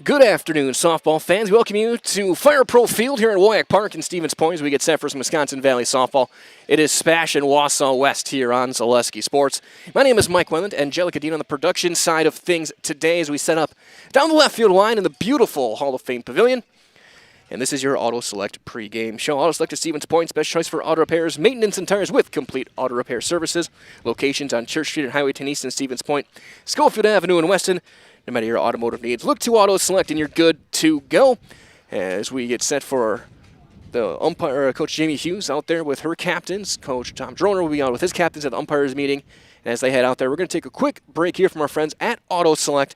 Good afternoon, softball fans. We welcome you to Fire Pro Field here in WIAA Park in Stevens Point as we get set for some Wisconsin Valley softball. It is Spash and Wausau West here on Zaleski Sports. My name is Mike Wendland. Angelica Dean on the production side of things today as we set up down the left field line in the beautiful Hall of Fame Pavilion. And this is your Auto Select pregame show. Auto Select is Stevens Point's best choice for auto repairs, maintenance, and tires with complete auto repair services. Locations on Church Street and Highway 10 East in Stevens Point, Schofield Avenue in Weston. No matter your automotive needs, look to Auto Select and you're good to go. As we get set for the umpire, Coach Jamie Hughes out there with her captains. Coach Tom Droner will be on with his captains at the umpires meeting. And as they head out there, we're going to take a quick break here from our friends at Auto Select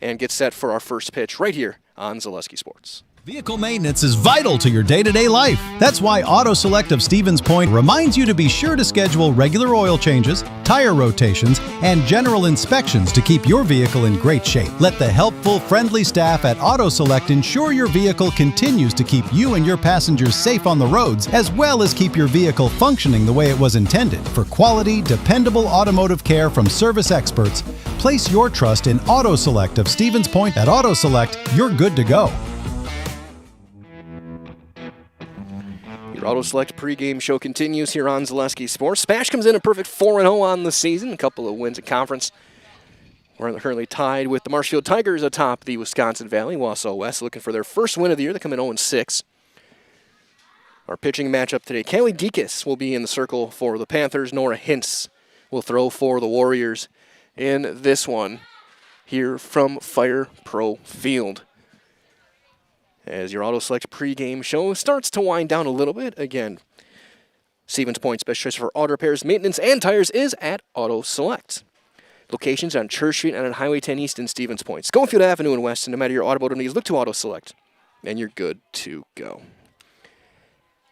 and get set for our first pitch right here on Zaleski Sports. Vehicle maintenance is vital to your day-to-day life. That's why Auto Select of Stevens Point reminds you to be sure to schedule regular oil changes, tire rotations, and general inspections to keep your vehicle in great shape. Let the helpful, friendly staff at Auto Select ensure your vehicle continues to keep you and your passengers safe on the roads, as well as keep your vehicle functioning the way it was intended. For quality, dependable automotive care from service experts, place your trust in Auto Select of Stevens Point. At Auto Select, you're good to go. Your Auto Select pregame show continues here on Zaleski Sports. Spash comes in a perfect 4-0 on the season, a couple of wins at conference. We're currently tied with the Marshfield Tigers atop the Wisconsin Valley. Wausau West looking for their first win of the year. They come in 0-6. Our pitching matchup today, Callie Dekas will be in the circle for the Panthers. Nora Hintz will throw for the Warriors in this one here from Fire Pro Field. As your Auto Select pregame show starts to wind down a little bit. Again, Stevens Point's best choice for auto repairs, maintenance, and tires is at Auto Select. Locations on Church Street and on Highway 10 East in Stevens Point. Schofield Avenue in Weston. No matter your automotive needs, look to Auto Select, and you're good to go.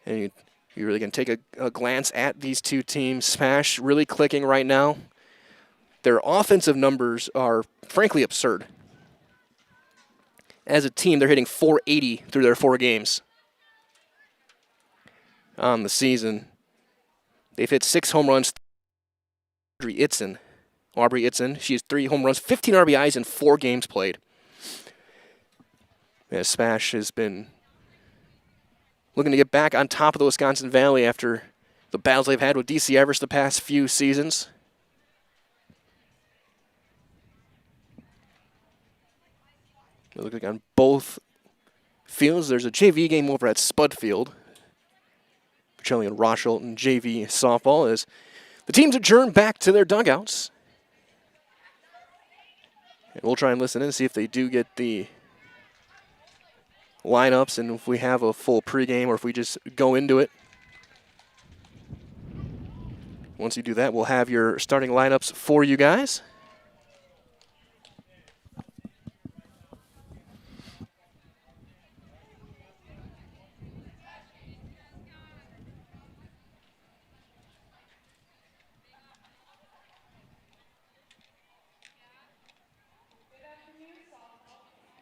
And you're really going to take a glance at these two teams. Spash really clicking right now. Their offensive numbers are frankly absurd. As a team, they're hitting .480 through their 4 games on the season. They've hit 6 home runs. Aubrey Itzen, she has 3 home runs, 15 RBIs in 4 games played. As Spash has been looking to get back on top of the Wisconsin Valley after the battles they've had with DC Everest the past few seasons. It looks like on both fields, there's a JV game over at Spud Field. Pacelli and Rochelt and JV softball as the teams adjourn back to their dugouts. And we'll try and listen in and see if they do get the lineups and if we have a full pregame or if we just go into it. Once you do that, we'll have your starting lineups for you guys.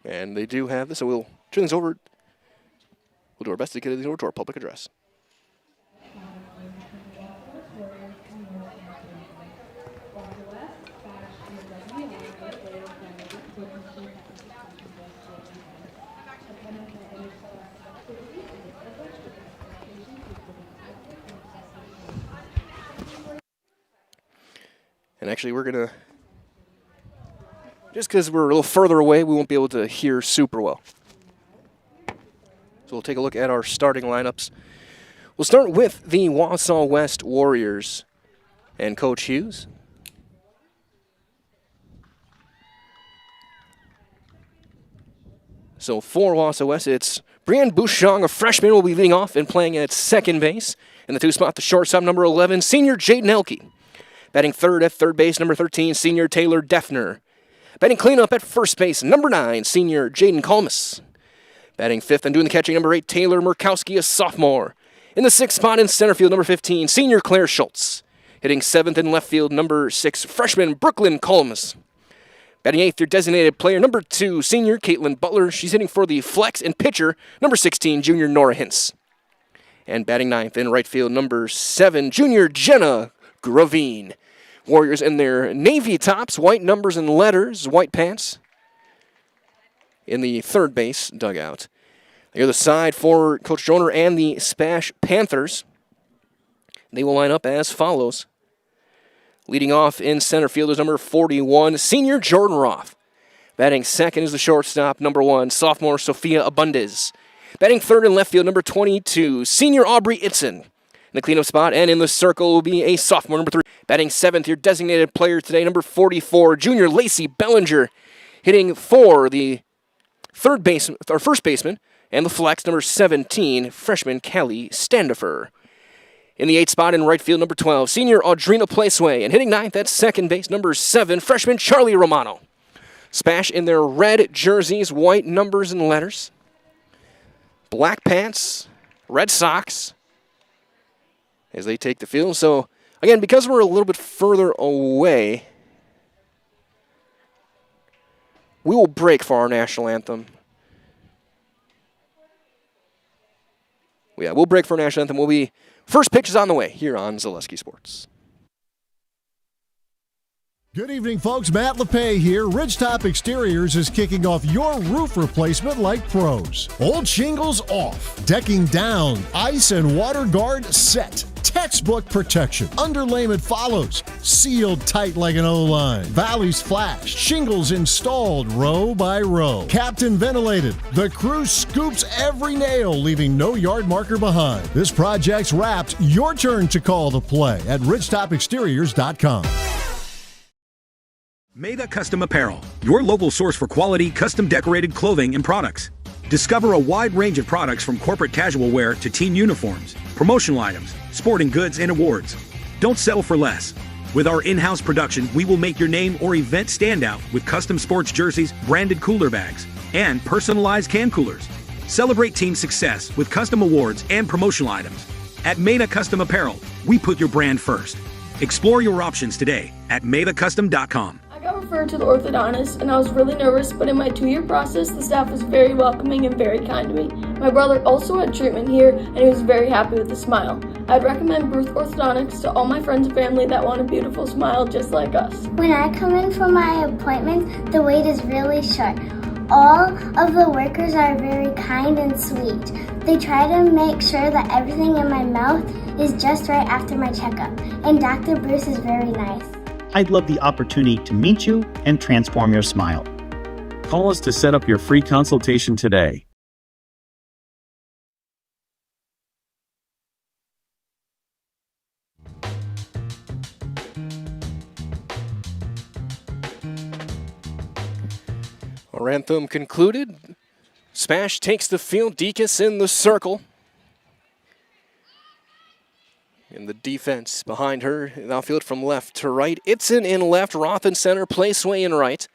And they do have this, so we'll turn this over. We'll do our best to get it over to our public address. And actually, we're going to, just because we're a little further away, we won't be able to hear super well. So we'll take a look at our starting lineups. We'll start with the Wausau West Warriors and Coach Hughes. So for Wausau West, it's Brianne Bouchong, a freshman, will be leading off and playing at second base. In the 2 spot, the shortstop, number 11, senior Jaden Elke. Batting third at third base, number 13, senior Taylor Defner. Batting cleanup at first base, number 9, senior Jaden Kalmus. Batting fifth and doing the catching, number 8, Taylor Murkowski, a sophomore. In the 6th spot in center field, number 15, senior Claire Schultz. Hitting 7th in left field, number 6, freshman Brooklyn Kalmus. Batting 8th, your designated player, number 2, senior Caitlin Butler. She's hitting for the flex and pitcher, number 16, junior Nora Hintz. And batting 9th in right field, number 7, junior Jenna Gravine. Warriors in their navy tops, white numbers and letters, white pants. in the third base dugout. The other side for Coach Joner and the Spash Panthers. They will line up as follows. Leading off in center field is number 41, senior Jordan Roth. Batting second is the shortstop, number 1, sophomore Sophia Abundez. Batting third in left field, number 22, senior Aubrey Itzen. In the cleanup spot and in the circle will be a sophomore, number 3. Batting seventh, your designated player today, number 44, junior Lacey Bellinger. Hitting for the first baseman, and the flex, number 17, freshman Callie Standifer. In the 8th spot in right field, number 12, senior Audrina Placeway. And hitting ninth at second base, number 7, freshman Charlie Romano. Spash in their red jerseys, white numbers and letters. Black pants, red socks as they take the field. So, again, because we're a little bit further away, we will break for our national anthem. Yeah, we'll break for our national anthem. First pitch is on the way here on Zaleski Sports. Good evening, folks. Matt LePay here. Ridgetop Exteriors is kicking off your roof replacement like pros. Old shingles off, decking down, ice and water guard set. Textbook protection. Underlayment follows. Sealed tight like an O-line. Valleys flashed. Shingles installed row by row. Captain ventilated. The crew scoops every nail, leaving no yard marker behind. This project's wrapped. Your turn to call the play at ridgetopexteriors.com. Meda Custom Apparel, your local source for quality, custom decorated clothing and products. Discover a wide range of products from corporate casual wear to team uniforms, promotional items, sporting goods, and awards. Don't settle for less. With our in-house production, we will make your name or event stand out with custom sports jerseys, branded cooler bags, and personalized can coolers. Celebrate team success with custom awards and promotional items. At Meda Custom Apparel, we put your brand first. Explore your options today at medacustom.com. I got referred to the orthodontist and I was really nervous, but in my 2-year process, the staff was very welcoming and very kind to me. My brother also had treatment here and he was very happy with the smile. I'd recommend Ruth Orthodontics to all my friends and family that want a beautiful smile just like us. When I come in for my appointment, the wait is really short. All of the workers are very kind and sweet. They try to make sure that everything in my mouth is just right after my checkup, and Dr. Bruce is very nice. I'd love the opportunity to meet you and transform your smile. Call us to set up your free consultation today. Our anthem concluded. Spash takes the field. Deacon's in the circle. In the defense behind her, outfield from left to right. Itzen in left, Roth in center, Placeway in right.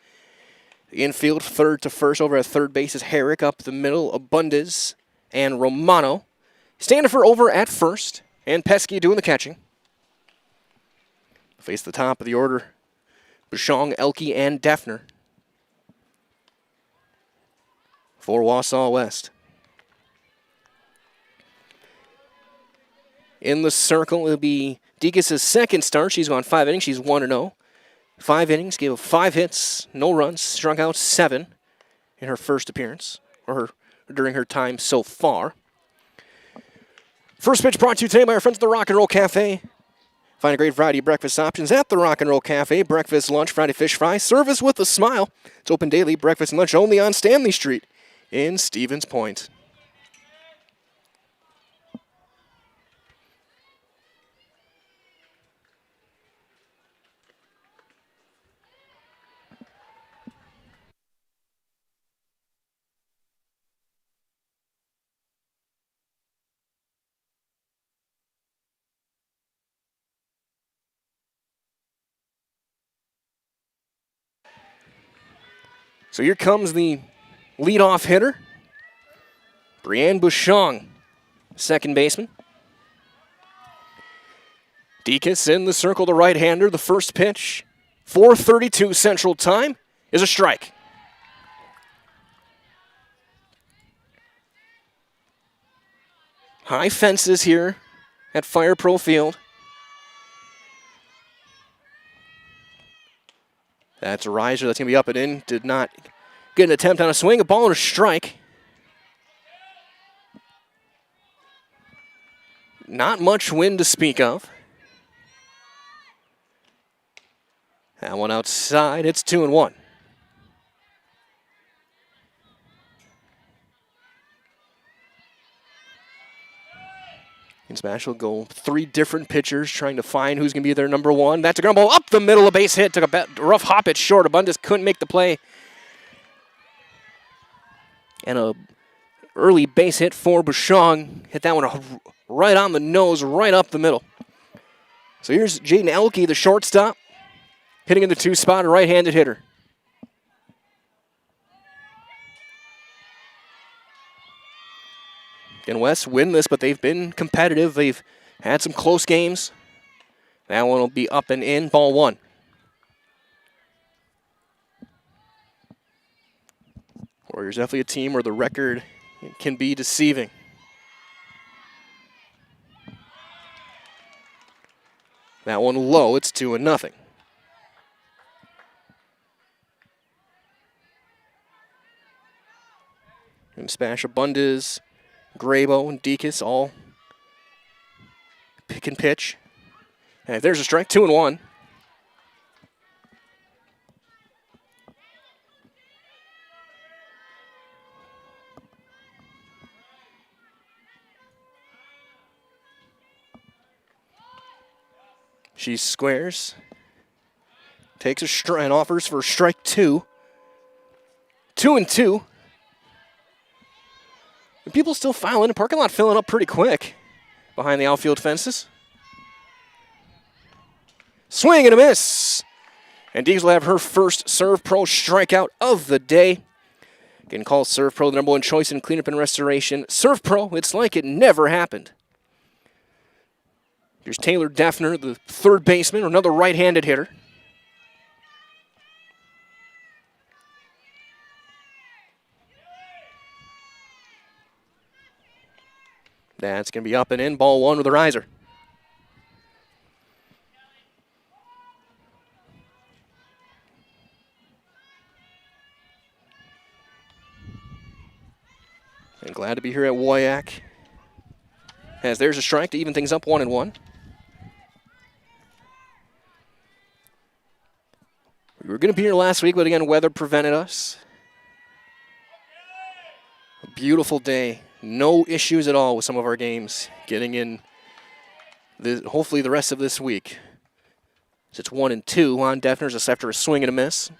The infield, third to first, over at third base is Herrick. Up the middle, Abundez and Romano. Standifer over at first, and Pesky doing the catching. Face the top of the order, Bouchong, Elke, and Defner. For Wausau West. In the circle, it'll be Deacon's second start. She's gone 5 innings. She's 1-0. 5 innings, gave up 5 hits, no runs, struck out 7 in her first appearance, during her time so far. First pitch brought to you today by our friends at the Rock and Roll Cafe. Find a great variety of breakfast options at the Rock and Roll Cafe. Breakfast, lunch, Friday fish fry, service with a smile. It's open daily, breakfast and lunch only on Stanley Street in Stevens Point. So here comes the leadoff hitter, Brianne Bouchong, second baseman. Deacon's in the circle, the right-hander. The first pitch, 4:32 Central Time, is a strike. High fences here at Fire Pro Field. That's a riser. That's going to be up and in. Did not Get an attempt on a swing, a ball and a strike. Not much wind to speak of. That one outside, it's 2-1. And Spash will go 3 different pitchers trying to find who's going to be their number 1. That's a ground ball up the middle, a base hit. Took a rough hop it short. Abundis couldn't make the play. And a early base hit for Bouchon. Hit that one right on the nose, right up the middle. So here's Jaden Elke, the shortstop, hitting in the 2 spot, a right-handed hitter. And West winless, but they've been competitive. They've had some close games. That one will be up and in, ball 1. Warriors definitely a team where the record can be deceiving. That one low, it's 2-0. And Spash, Abundis, Grabo, and Deacon's all pick and pitch. And there's a strike, 2-1. She squares, takes a strike, and offers for strike 2. 2-2. And people still filing. The parking lot filling up pretty quick behind the outfield fences. Swing and a miss. And Dees will have her first Serve Pro strikeout of the day. Again, call Serve Pro the number 1 choice in cleanup and restoration. Serve Pro, it's like it never happened. Here's Taylor Deffner, the 3rd baseman, another right-handed hitter. That's going to be up and in, ball 1 with a riser. And glad to be here at WIAA. As there's a strike to even things up 1-1. We were going to be here last week, but again, weather prevented us. A beautiful day. No issues at all with some of our games getting in hopefully the rest of this week. So it's 1-2 on Deffner's just after a swing and a miss.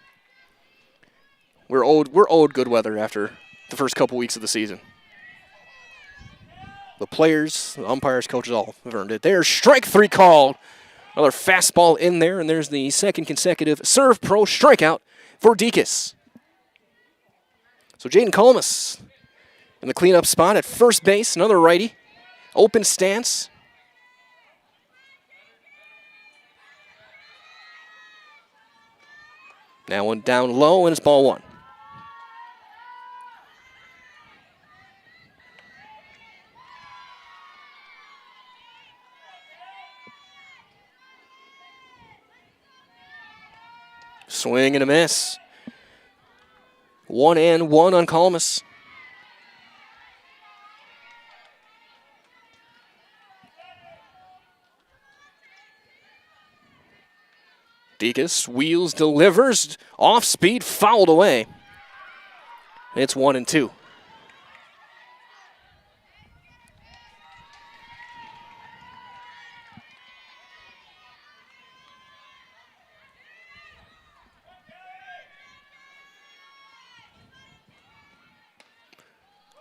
We're owed good weather after the first couple weeks of the season. The players, the umpires, coaches all have earned it. There's strike 3 called. Another fastball in there, and there's the 2nd consecutive Serve Pro strikeout for Deacon's. So Jaden Colmus in the cleanup spot at first base, another righty. Open stance. Now one down low, and it's ball 1. Swing and a miss. 1-1 on Colmus. Deacon's wheels, delivers, off speed, fouled away. It's 1-2.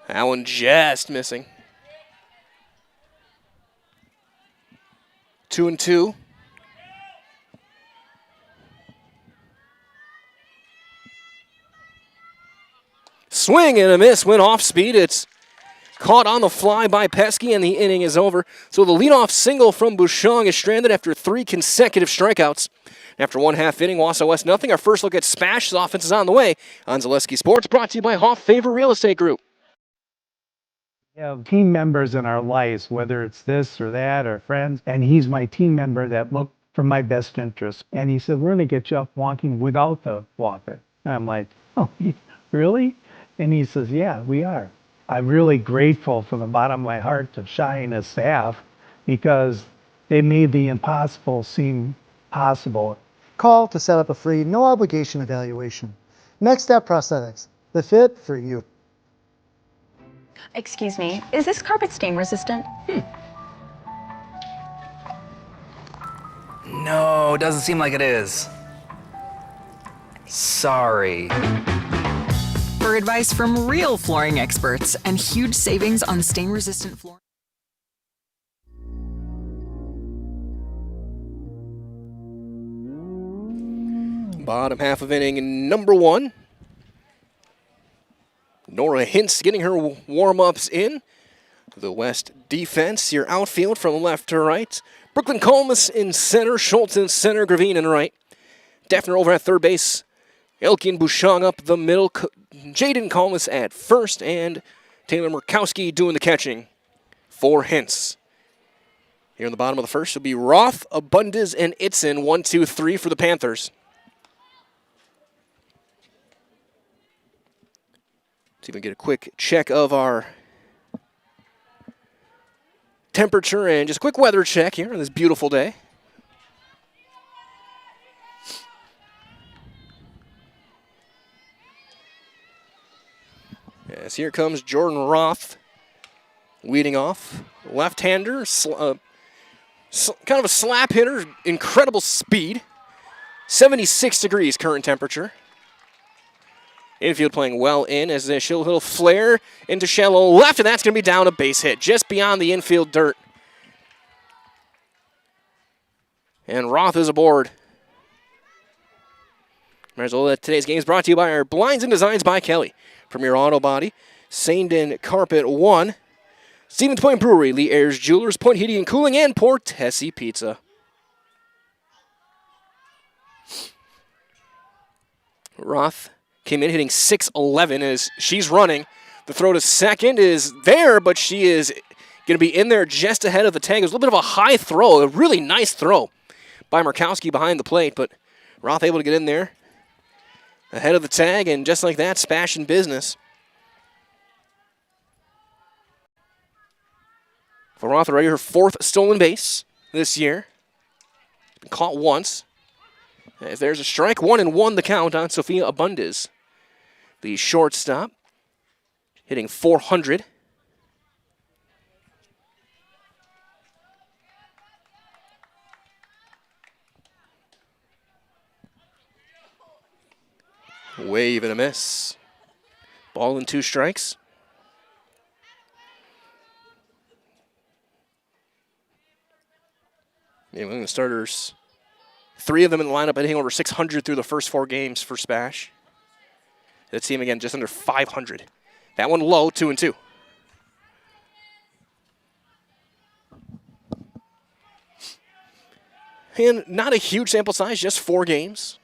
That one just missing. 2-2. Swing and a miss, went off speed. It's caught on the fly by Pesky, and the inning is over. So the leadoff single from Bouchon is stranded after 3 consecutive strikeouts. After 1/2 inning, Wausau West nothing. Our first look at Spash's offense is on the way on Zaleski Sports, brought to you by Hoff Favor Real Estate Group. We have team members in our lives, whether it's this or that or friends, and he's my team member that looked for my best interest. And he said, we're going to get you up walking without the walker. And I'm like, oh, really? And he says, yeah, we are. I'm really grateful from the bottom of my heart to Shai and his staff because they made the impossible seem possible. Call to set up a free, no obligation evaluation. Next Step Prosthetics, the fit for you. Excuse me, is this carpet stain resistant? No, doesn't seem like it is. Sorry. For advice from real flooring experts and huge savings on stain-resistant flooring. Bottom half of inning number 1. Nora Hintz getting her warm-ups in. The West defense, your outfield from left to right. Brooklyn Colmus in center, Schultz in center, Gravine in right. Defner over at third base. Elkin Bouchon up the middle. Jaden Colmus at first, and Taylor Murkowski doing the catching for Hintz. Here in the bottom of the first will be Roth, Abundis, and Itzen. 1, 2, 3 for the Panthers. See if we can get a quick check of our temperature and just a quick weather check here on this beautiful day. Yes, here comes Jordan Roth leading off. Left-hander, kind of a slap hitter, incredible speed. 76 degrees current temperature. Infield playing well in as a little flare into shallow left, and that's going to be down a base hit just beyond the infield dirt. And Roth is aboard. Might as well let today's game is brought to you by our Blinds and Designs by Kelly. Premier Auto Body, Saindon Carpet 1, Stevens Point Brewery, Lee Ayers Jewelers, Point Heating and Cooling, and Portesi Pizza. Roth came in hitting .611 as she's running. The throw to second is there, but she is going to be in there just ahead of the tag. It was a little bit of a high throw, a really nice throw by Murkowski behind the plate, but Roth able to get in there ahead of the tag, and just like that, Spash in business. For Roth already her 4th stolen base this year. Been caught once. As there's a strike, 1-1 the count on Sophia Abundis. The shortstop, hitting .400. Wave and a miss. Ball and 2 strikes. The starters, 3 of them in the lineup hitting over .600 through the first 4 games for Spash. That team again just under .500. That one low, 2-2. And not a huge sample size, just 4 games.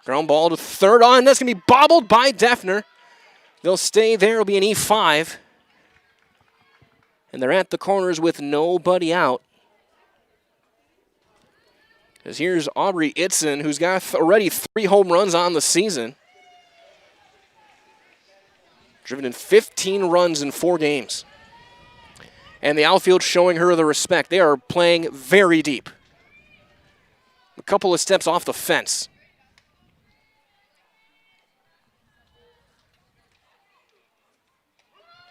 Ground ball to third on. That's going to be bobbled by Defner. They'll stay there. It'll be an E5. And they're at the corners with nobody out. As here's Aubrey Itzen, who's got already 3 home runs on the season. Driven in 15 runs in 4 games. And the outfield showing her the respect. They are playing very deep. A couple of steps off the fence.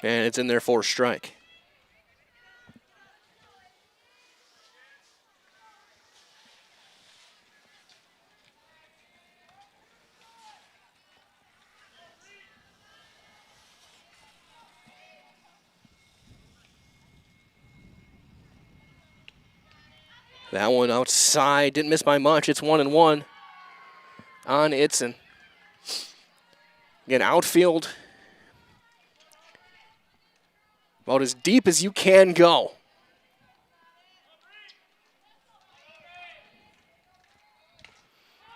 And it's in there for a strike. That one outside, didn't miss by much. It's 1-1 on Itzen. Again, outfield about as deep as you can go.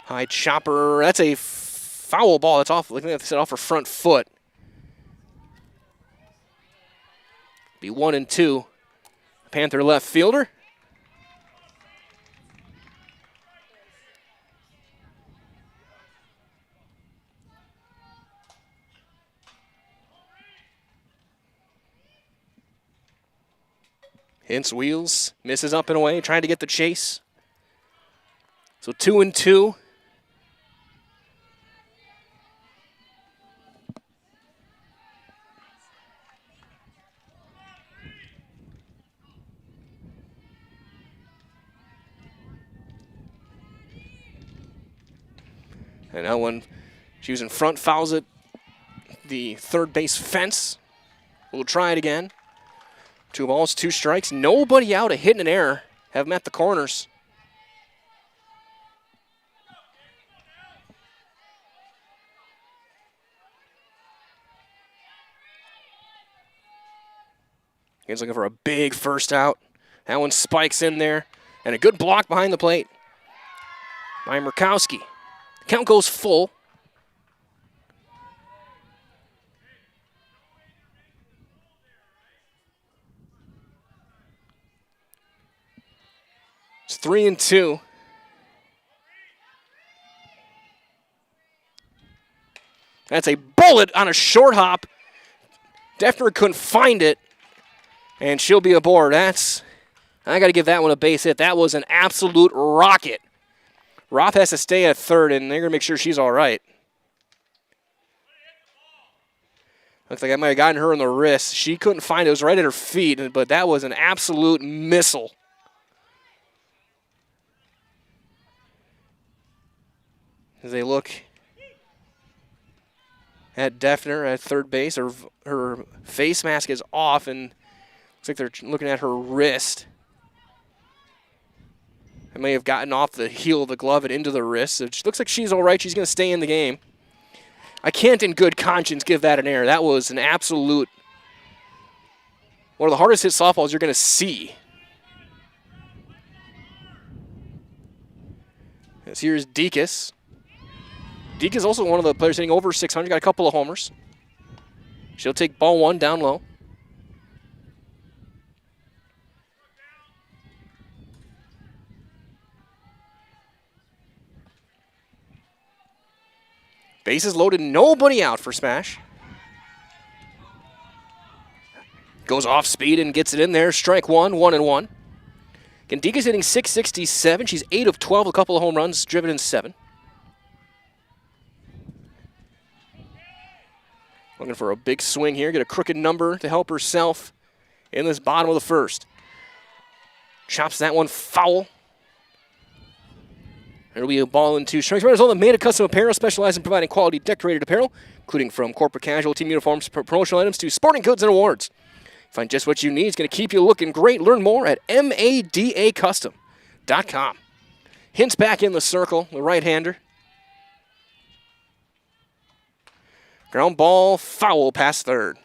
High chopper, that's a foul ball. That's off, looking at this off her front foot. Be 1-2. Panther left fielder. Hintz wheels, misses up and away, trying to get the chase. So 2-2. And that one, she was in front, fouls it. The third base fence. We'll try it again. 2 balls, 2 strikes. Nobody out. A hit and an error. Have met the corners. He's looking for a big first out. That one spikes in there. And a good block behind the plate by Murkowski. The count goes full. It's 3-2. That's a bullet on a short hop. Defner couldn't find it, and she'll be aboard. I got to give that one a base hit. That was an absolute rocket. Roth has to stay at third, and they're going to make sure she's all right. Looks like I might have gotten her in the wrist. She couldn't find it. It was right at her feet, but that was an absolute missile. As they look at Defner at third base, her face mask is off, and looks like they're looking at her wrist. It may have gotten off the heel of the glove and into the wrist. It looks like she's all right. She's going to stay in the game. I can't in good conscience give that an error. That was an absolute, one of the hardest hit softballs you're going to see. As here's Dekas. Dekas is also one of the players hitting over 600, got a couple of homers. She'll take ball 1 down low. Bases loaded, nobody out for Spash. Goes off speed and gets it in there. Strike 1, 1-1. Again, Dekas hitting .667. She's 8 of 12, a couple of home runs, driven in 7. Looking for a big swing here. Get a crooked number to help herself in this bottom of the first. Chops that one foul. There'll be a ball and 2 strikes. Runners on the Made of Custom Apparel, specialized in providing quality decorated apparel, including from corporate casual team uniforms, promotional items to sporting goods and awards. Find just what you need. It's going to keep you looking great. Learn more at madacustom.com. Hintz back in the circle, the right-hander. Ground ball, foul past third.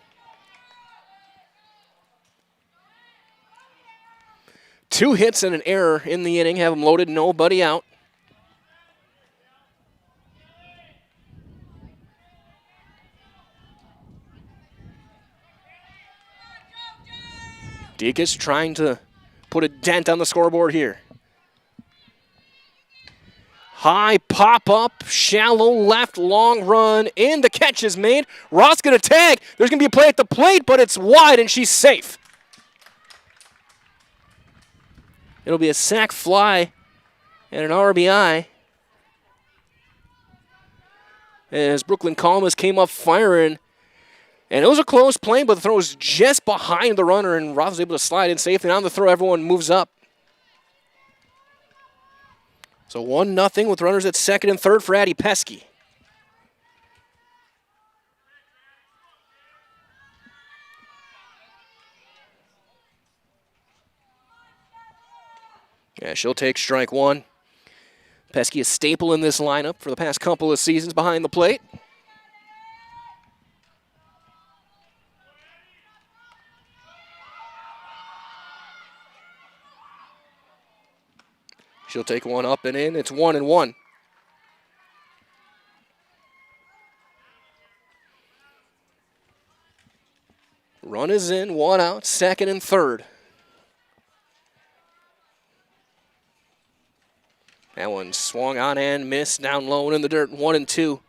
2 hits and an error in the inning. Have them loaded, nobody out. Dekas trying to put a dent on the scoreboard here. High pop-up, shallow left, long run, and the catch is made. Roth's going to tag. There's going to be a play at the plate, but it's wide, and she's safe. It'll be a sac fly and an RBI. As Brooklyn Kalmas came up firing. And it was a close play, but the throw was just behind the runner, and Roth was able to slide in safely. And on the throw, everyone moves up. So 1-0 with runners at second and third for Addie Pesky. Yeah, she'll take strike 1. Pesky, a staple in this lineup for the past couple of seasons behind the plate. She'll take one up and in. It's 1-1. Run is in, 1 out, second and third. That one swung on and missed down low and in the dirt. 1-2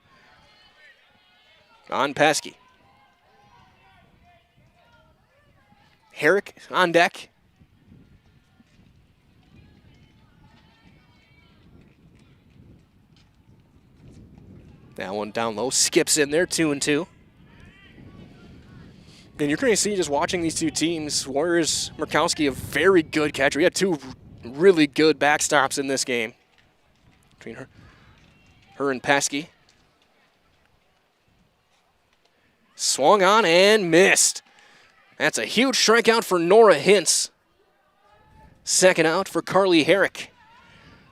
on Pesky. Herrick on deck. That one down low, skips in there, 2-2. And you're going to see, just watching these two teams, Warriors, Murkowski, a very good catcher. We had two really good backstops in this game between her and Pesky. Swung on and missed. That's a huge strikeout for Nora Hintz. Second out for Carly Herrick.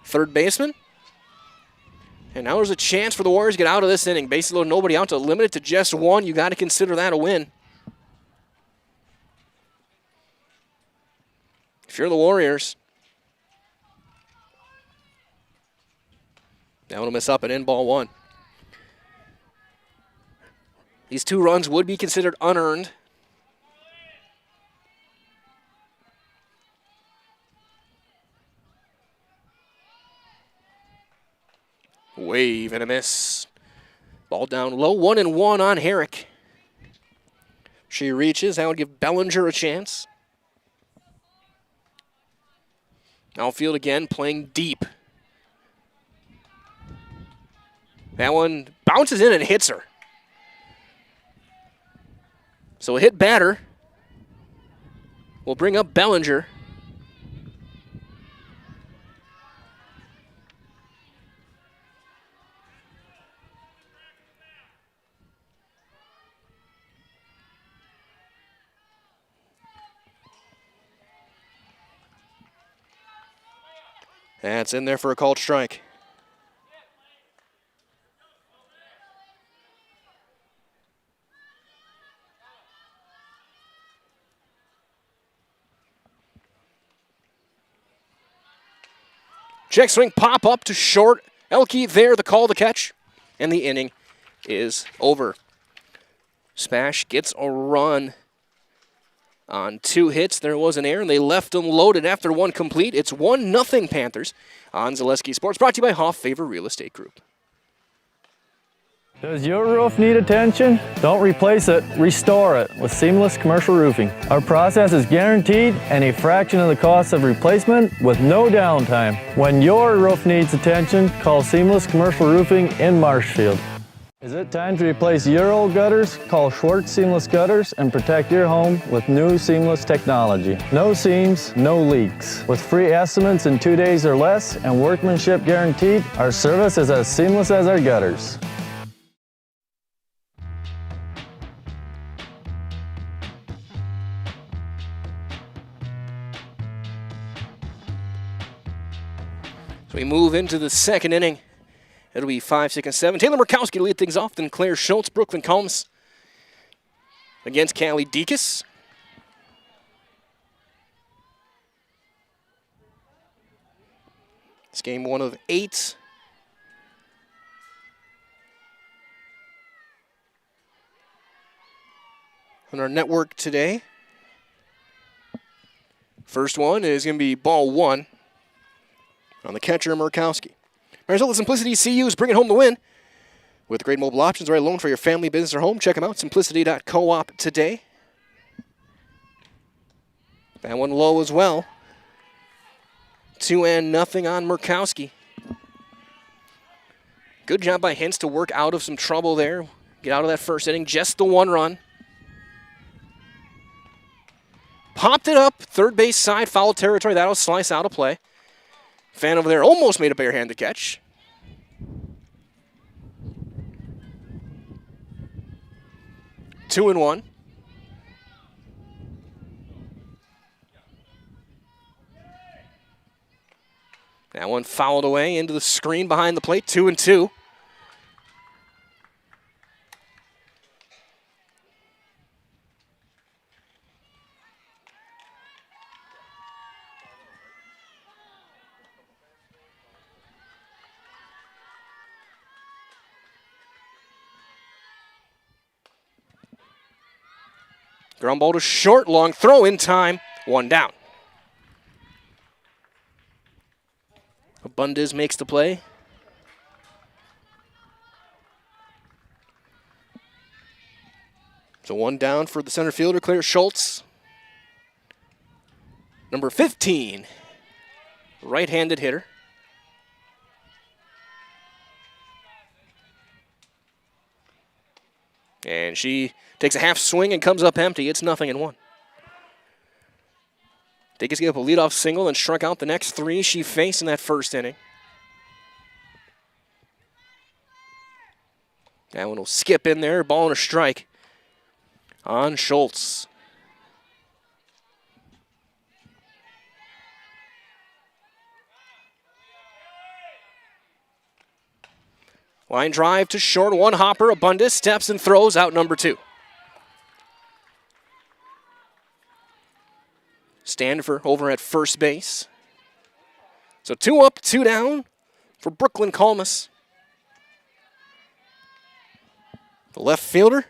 Third baseman. And now there's a chance for the Warriors to get out of this inning. Basically, nobody out to limit it to just one. You got to consider that a win. If you're the Warriors, that one will miss up and in ball one. These 2 runs would be considered unearned. Wave and a miss. Ball down low, 1-1 on Herrick. She reaches, that would give Bellinger a chance. Outfield again, playing deep. That one bounces in and hits her. So a hit batter will bring up Bellinger. That's in there for a called strike. Check swing, pop up to short. Elke there, the call, the catch, and the inning is over. Spash gets a run on 2 hits. There was an error, and they left them loaded after 1 complete. It's 1-0 Panthers on Zaleski Sports, brought to you by Hoff Favor Real Estate Group. Does your roof need attention? Don't replace it, restore it with Seamless Commercial Roofing. Our process is guaranteed and a fraction of the cost of replacement with no downtime. When your roof needs attention, call Seamless Commercial Roofing in Marshfield. Is it time to replace your old gutters? Call Schwartz Seamless Gutters and protect your home with new seamless technology. No seams, no leaks. With free estimates in 2 days or less and workmanship guaranteed, our service is as seamless as our gutters. So we move into the second inning. It'll be 5, 6, and 7. Taylor Murkowski to lead things off, then Claire Schultz, Brooklyn Combs against Callie Deakus. It's game 1 of 8. On our network today. First one is going to be ball 1 on the catcher, Murkowski. Marisol Simplicity CU is bringing home the win. With great mobile options, right loan for your family, business, or home. Check them out, simplicity.coop today. That one low as well. 2-0 on Murkowski. Good job by Hintz to work out of some trouble there. Get out of that first inning, just the 1 run. Popped it up, third base side, foul territory. That'll slice out of play. Fan over there almost made a barehanded catch. Two and 1. That one fouled away into the screen behind the plate. 2 and 2. Ground ball to short, long throw in time, 1 down. Abundis makes the play. So 1 down for the center fielder, Claire Schultz. Number 15, right-handed hitter. And she takes a half swing and comes up empty. It's 0-1. Dickens gave up a leadoff single and struck out the next 3 she faced in that first inning. That one will skip in there, ball and a strike on Schultz. Line drive to short, one hopper, Abundis steps and throws out number 2. Standifer over at first base. So 2 up, 2 down for Brooklyn Colmus. The left fielder.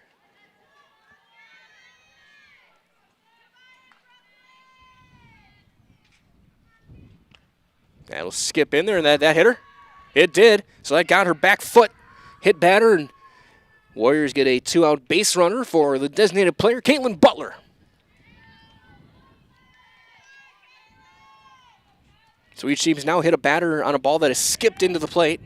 That'll skip in there, and that hit her. It did. So that got her back foot. Hit batter, and Warriors get a 2-out base runner for the designated player, Caitlin Butler. So each team's now hit a batter on a ball that has skipped into the plate.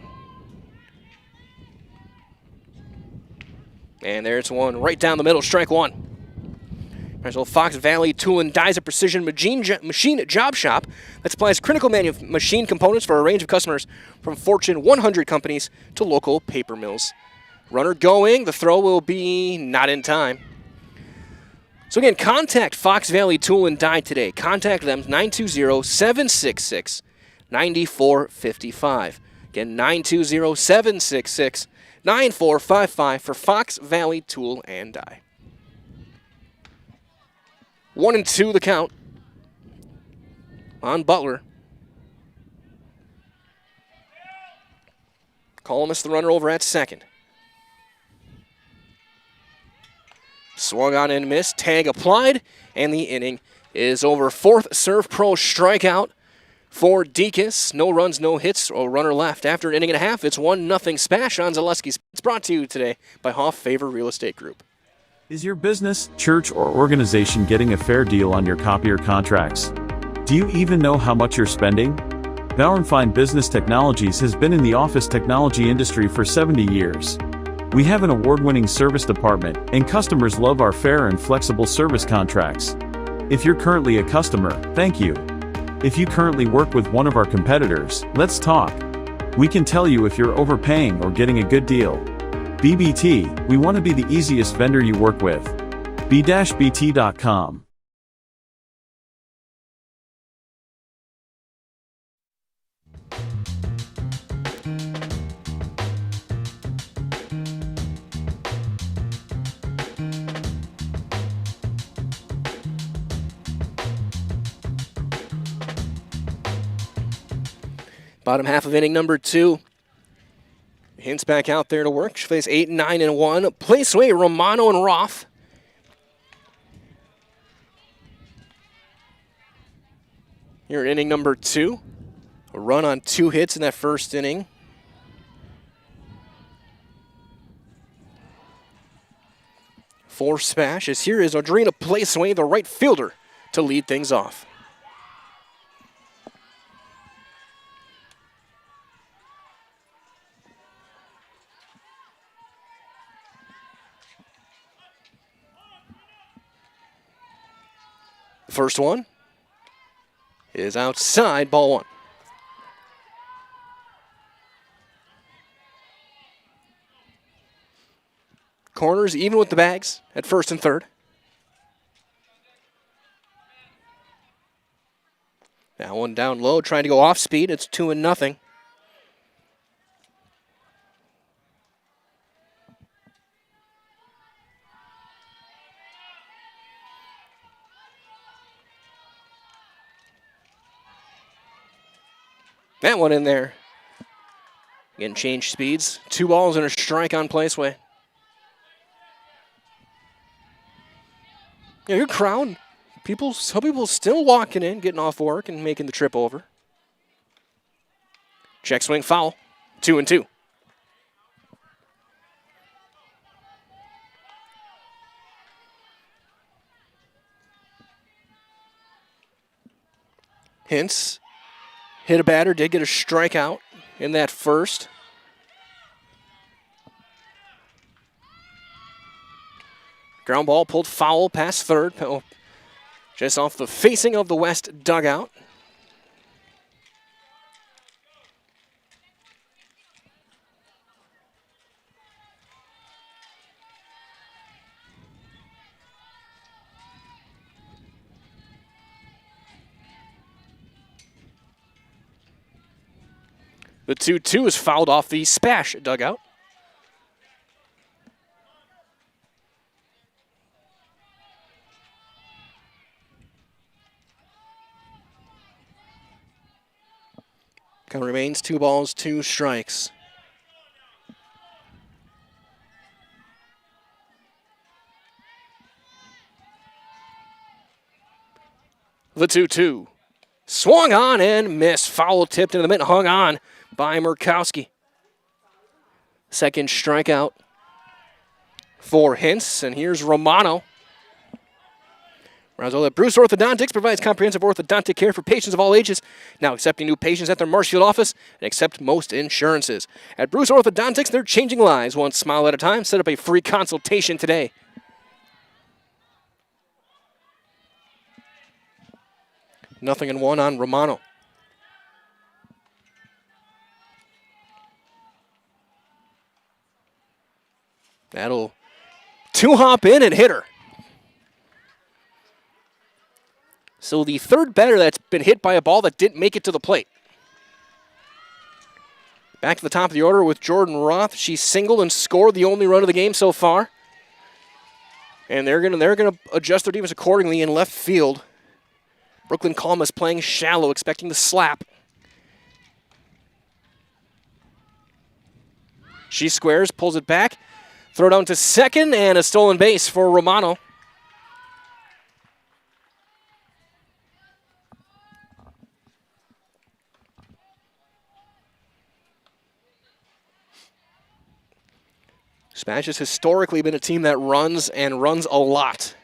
And there's one right down the middle, strike 1. Fox Valley Tool and Dies, a precision machine job shop that supplies critical machine components for a range of customers from Fortune 100 companies to local paper mills. Runner going, the throw will be not in time. So again, contact Fox Valley Tool and Die today. Contact them, 920-766-9455. Again, 920-766-9455 for Fox Valley Tool and Die. 1-2 the count on Butler. Colmus the runner over at second. Swung on and missed, tag applied, and the inning is over. 4th Serve Pro strikeout for Deaconess. No runs, no hits, or runner left. After an inning and a half, it's 1-0 Spash on Zaleski. It's brought to you today by Hoff Favor Real Estate Group. Is your business, church, or organization getting a fair deal on your copier contracts? Do you even know how much you're spending? Bauer & Fine Business Technologies has been in the office technology industry for 70 years. We have an award-winning service department, and customers love our fair and flexible service contracts. If you're currently a customer, thank you. If you currently work with one of our competitors, let's talk. We can tell you if you're overpaying or getting a good deal. BBT, we want to be the easiest vendor you work with. b-bt.com. Bottom half of inning number 2. Hintz back out there to work. She plays 8, 9, and 1. Place away Romano and Roth. Here in inning number 2. A run on 2 hits in that first inning. For Spash, as here is Audrina Placeway, the right fielder, to lead things off. The first one is outside, ball 1. Corners even with the bags at first and third. Now one down low, trying to go off speed. It's 2-0. That one in there. Again, change speeds. 2 balls and a strike on Placeway. Yeah, your crowd, some people still walking in, getting off work and making the trip over. Check swing foul. 2-2. Hintz hit a batter, did get a strikeout in that first. Ground ball pulled foul past third, just off the facing of the west dugout. The 2-2 is fouled off the Spash dugout. Count remains 2 balls, 2 strikes. The 2-2. Swung on and missed. Foul tipped into the mitt, hung on by Murkowski. Second strikeout for Hintz, and here's Romano. Rounds all that Bruce Orthodontics provides comprehensive orthodontic care for patients of all ages. Now accepting new patients at their Marshfield office and accept most insurances. At Bruce Orthodontics, they're changing lives one smile at a time. Set up a free consultation today. Nothing in 1 on Romano. That'll 2-hop in and hit her. So the third batter that's been hit by a ball that didn't make it to the plate. Back to the top of the order with Jordan Roth. She singled and scored the only run of the game so far. And they're gonna adjust their defense accordingly in left field. Brooklyn Kalm is playing shallow, expecting the slap. She squares, pulls it back. Throw down to second, and a stolen base for Romano. Spash has historically been a team that runs and runs a lot.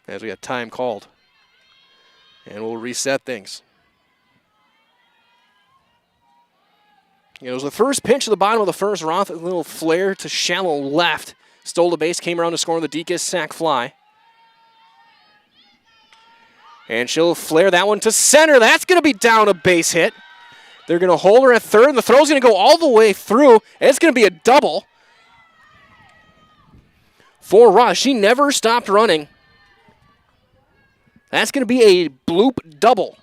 As we got time called. And we'll reset things. It was the first pitch of the bottom of the first. Roth, a little flare to shallow left. Stole the base, came around to score on the Deacon sac fly. And she'll flare that one to center. That's going to be down a base hit. They're going to hold her at third, and the throw's going to go all the way through, and it's going to be a double for Roth. She never stopped running. That's going to be a bloop double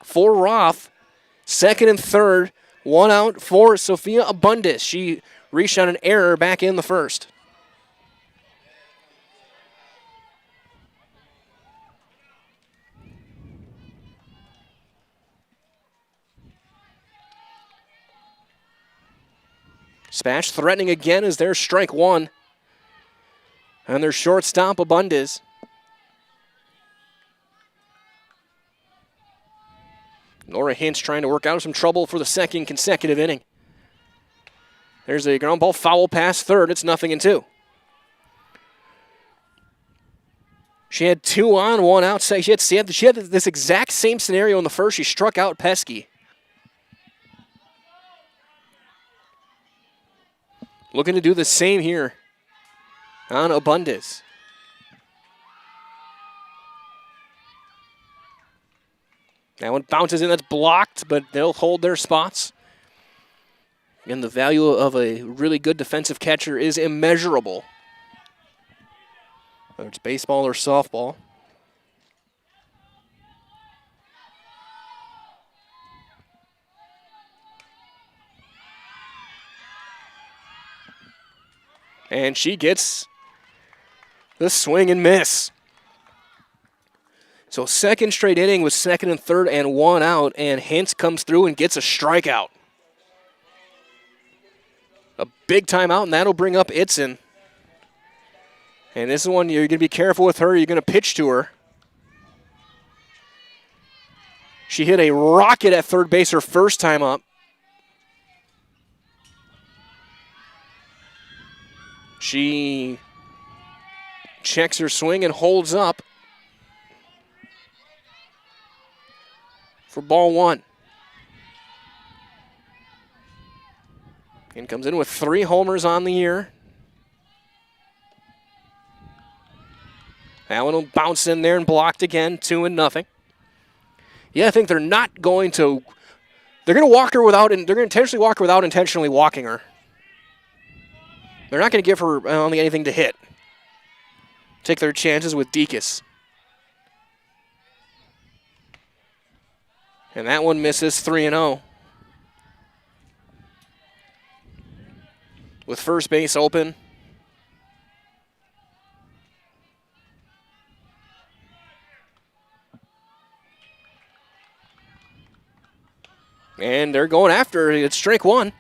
for Roth. Second and third, 1 out for Sophia Abundis. She reached on an error back in the first. Spash threatening again as their strike 1. And their shortstop, Abundis. Nora Hintz trying to work out some trouble for the second consecutive inning. There's a ground ball foul past third. It's 0-2. She had 2 on, 1 out. She had this exact same scenario in the first. She struck out Pesky. Looking to do the same here on Abundis. That one bounces in, that's blocked, but they'll hold their spots. And the value of a really good defensive catcher is immeasurable. Whether it's baseball or softball. And she gets the swing and miss. So second straight inning with second and third and 1 out, and Hintz comes through and gets a strikeout. A big timeout, and that'll bring up Itzen. And this is one you're going to be careful with her. You're going to pitch to her. She hit a rocket at third base her first time up. She checks her swing and holds up for ball 1. And comes in with 3 homers on the year. That one will bounce in there and blocked again, 2-0. Yeah, I think they're not going to. They're going to walk her without. They're going to intentionally walk her without intentionally walking her. They're not going to give her anything to hit. Take their chances with Dekas. And that one misses 3-0. With first base open. And they're going after it. It's strike one.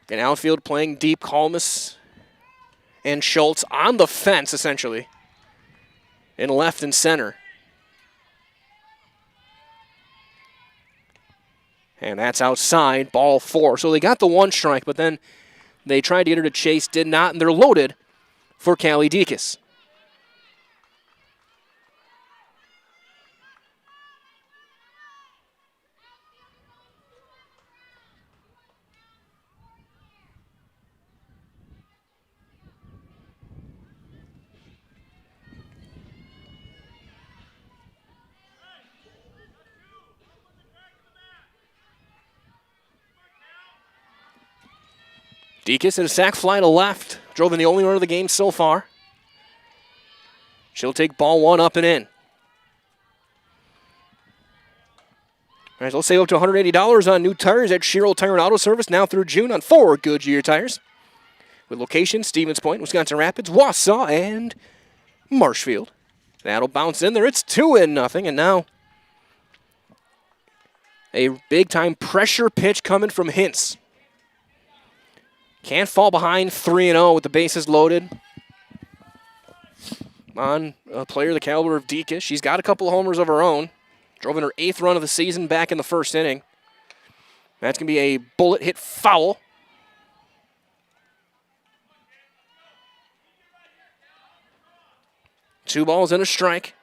In outfield playing deep, Kalmus and Schultz on the fence, essentially. In left and center. And that's outside, ball 4. So they got the 1 strike, but then they tried to get her to chase, did not, and they're loaded for Callie Dekas. Dekas in a sac fly to left. Drove in the only run of the game so far. She'll take ball 1 up and in. All right, so let's save up to $180 on new tires at Shiro Tire and Auto Service now through June on 4 Goodyear tires. With location, Stevens Point, Wisconsin Rapids, Wausau, and Marshfield. That'll bounce in there. It's 2-0, and now a big-time pressure pitch coming from Hintz. Can't fall behind 3-0 with the bases loaded on a player the caliber of Dekas. She's got a couple of homers of her own. Drove in her 8th run of the season back in the 1st inning. That's going to be a bullet hit foul. Two balls and a strike.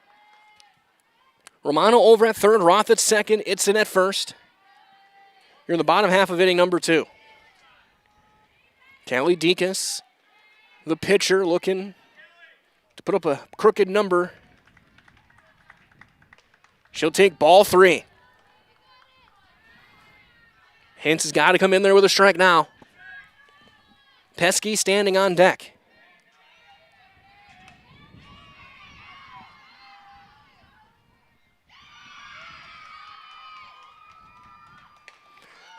Romano over at 3rd, Roth at 2nd, Itzen at 1st. You're in the bottom half of inning number 2. Callie Dekas, the pitcher, looking to put up a crooked number. She'll take ball 3. Hintz has got to come in there with a strike now. Pesky standing on deck.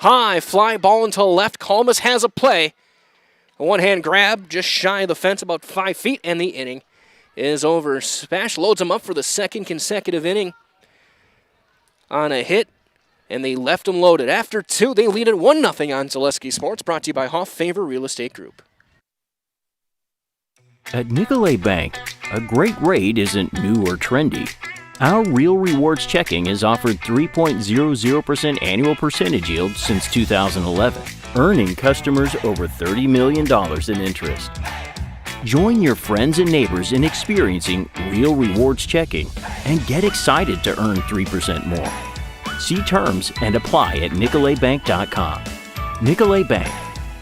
High fly ball into left. Kalmus has a play. A one-hand grab just shy of the fence, about 5 feet, and the inning is over. Spash loads him up for the 2nd consecutive inning on a hit, and they left him loaded. After 2, they lead at 1-0 on Zaleski Sports, brought to you by Hoff Favor Real Estate Group. At Nicolet Bank, a great rate isn't new or trendy. Our Real Rewards checking has offered 3.00% annual percentage yield since 2011. Earning customers over $30 million in interest. Join your friends and neighbors in experiencing Real Rewards checking and get excited to earn 3% more. See terms and apply at nicoletbank.com. Nicolet Bank.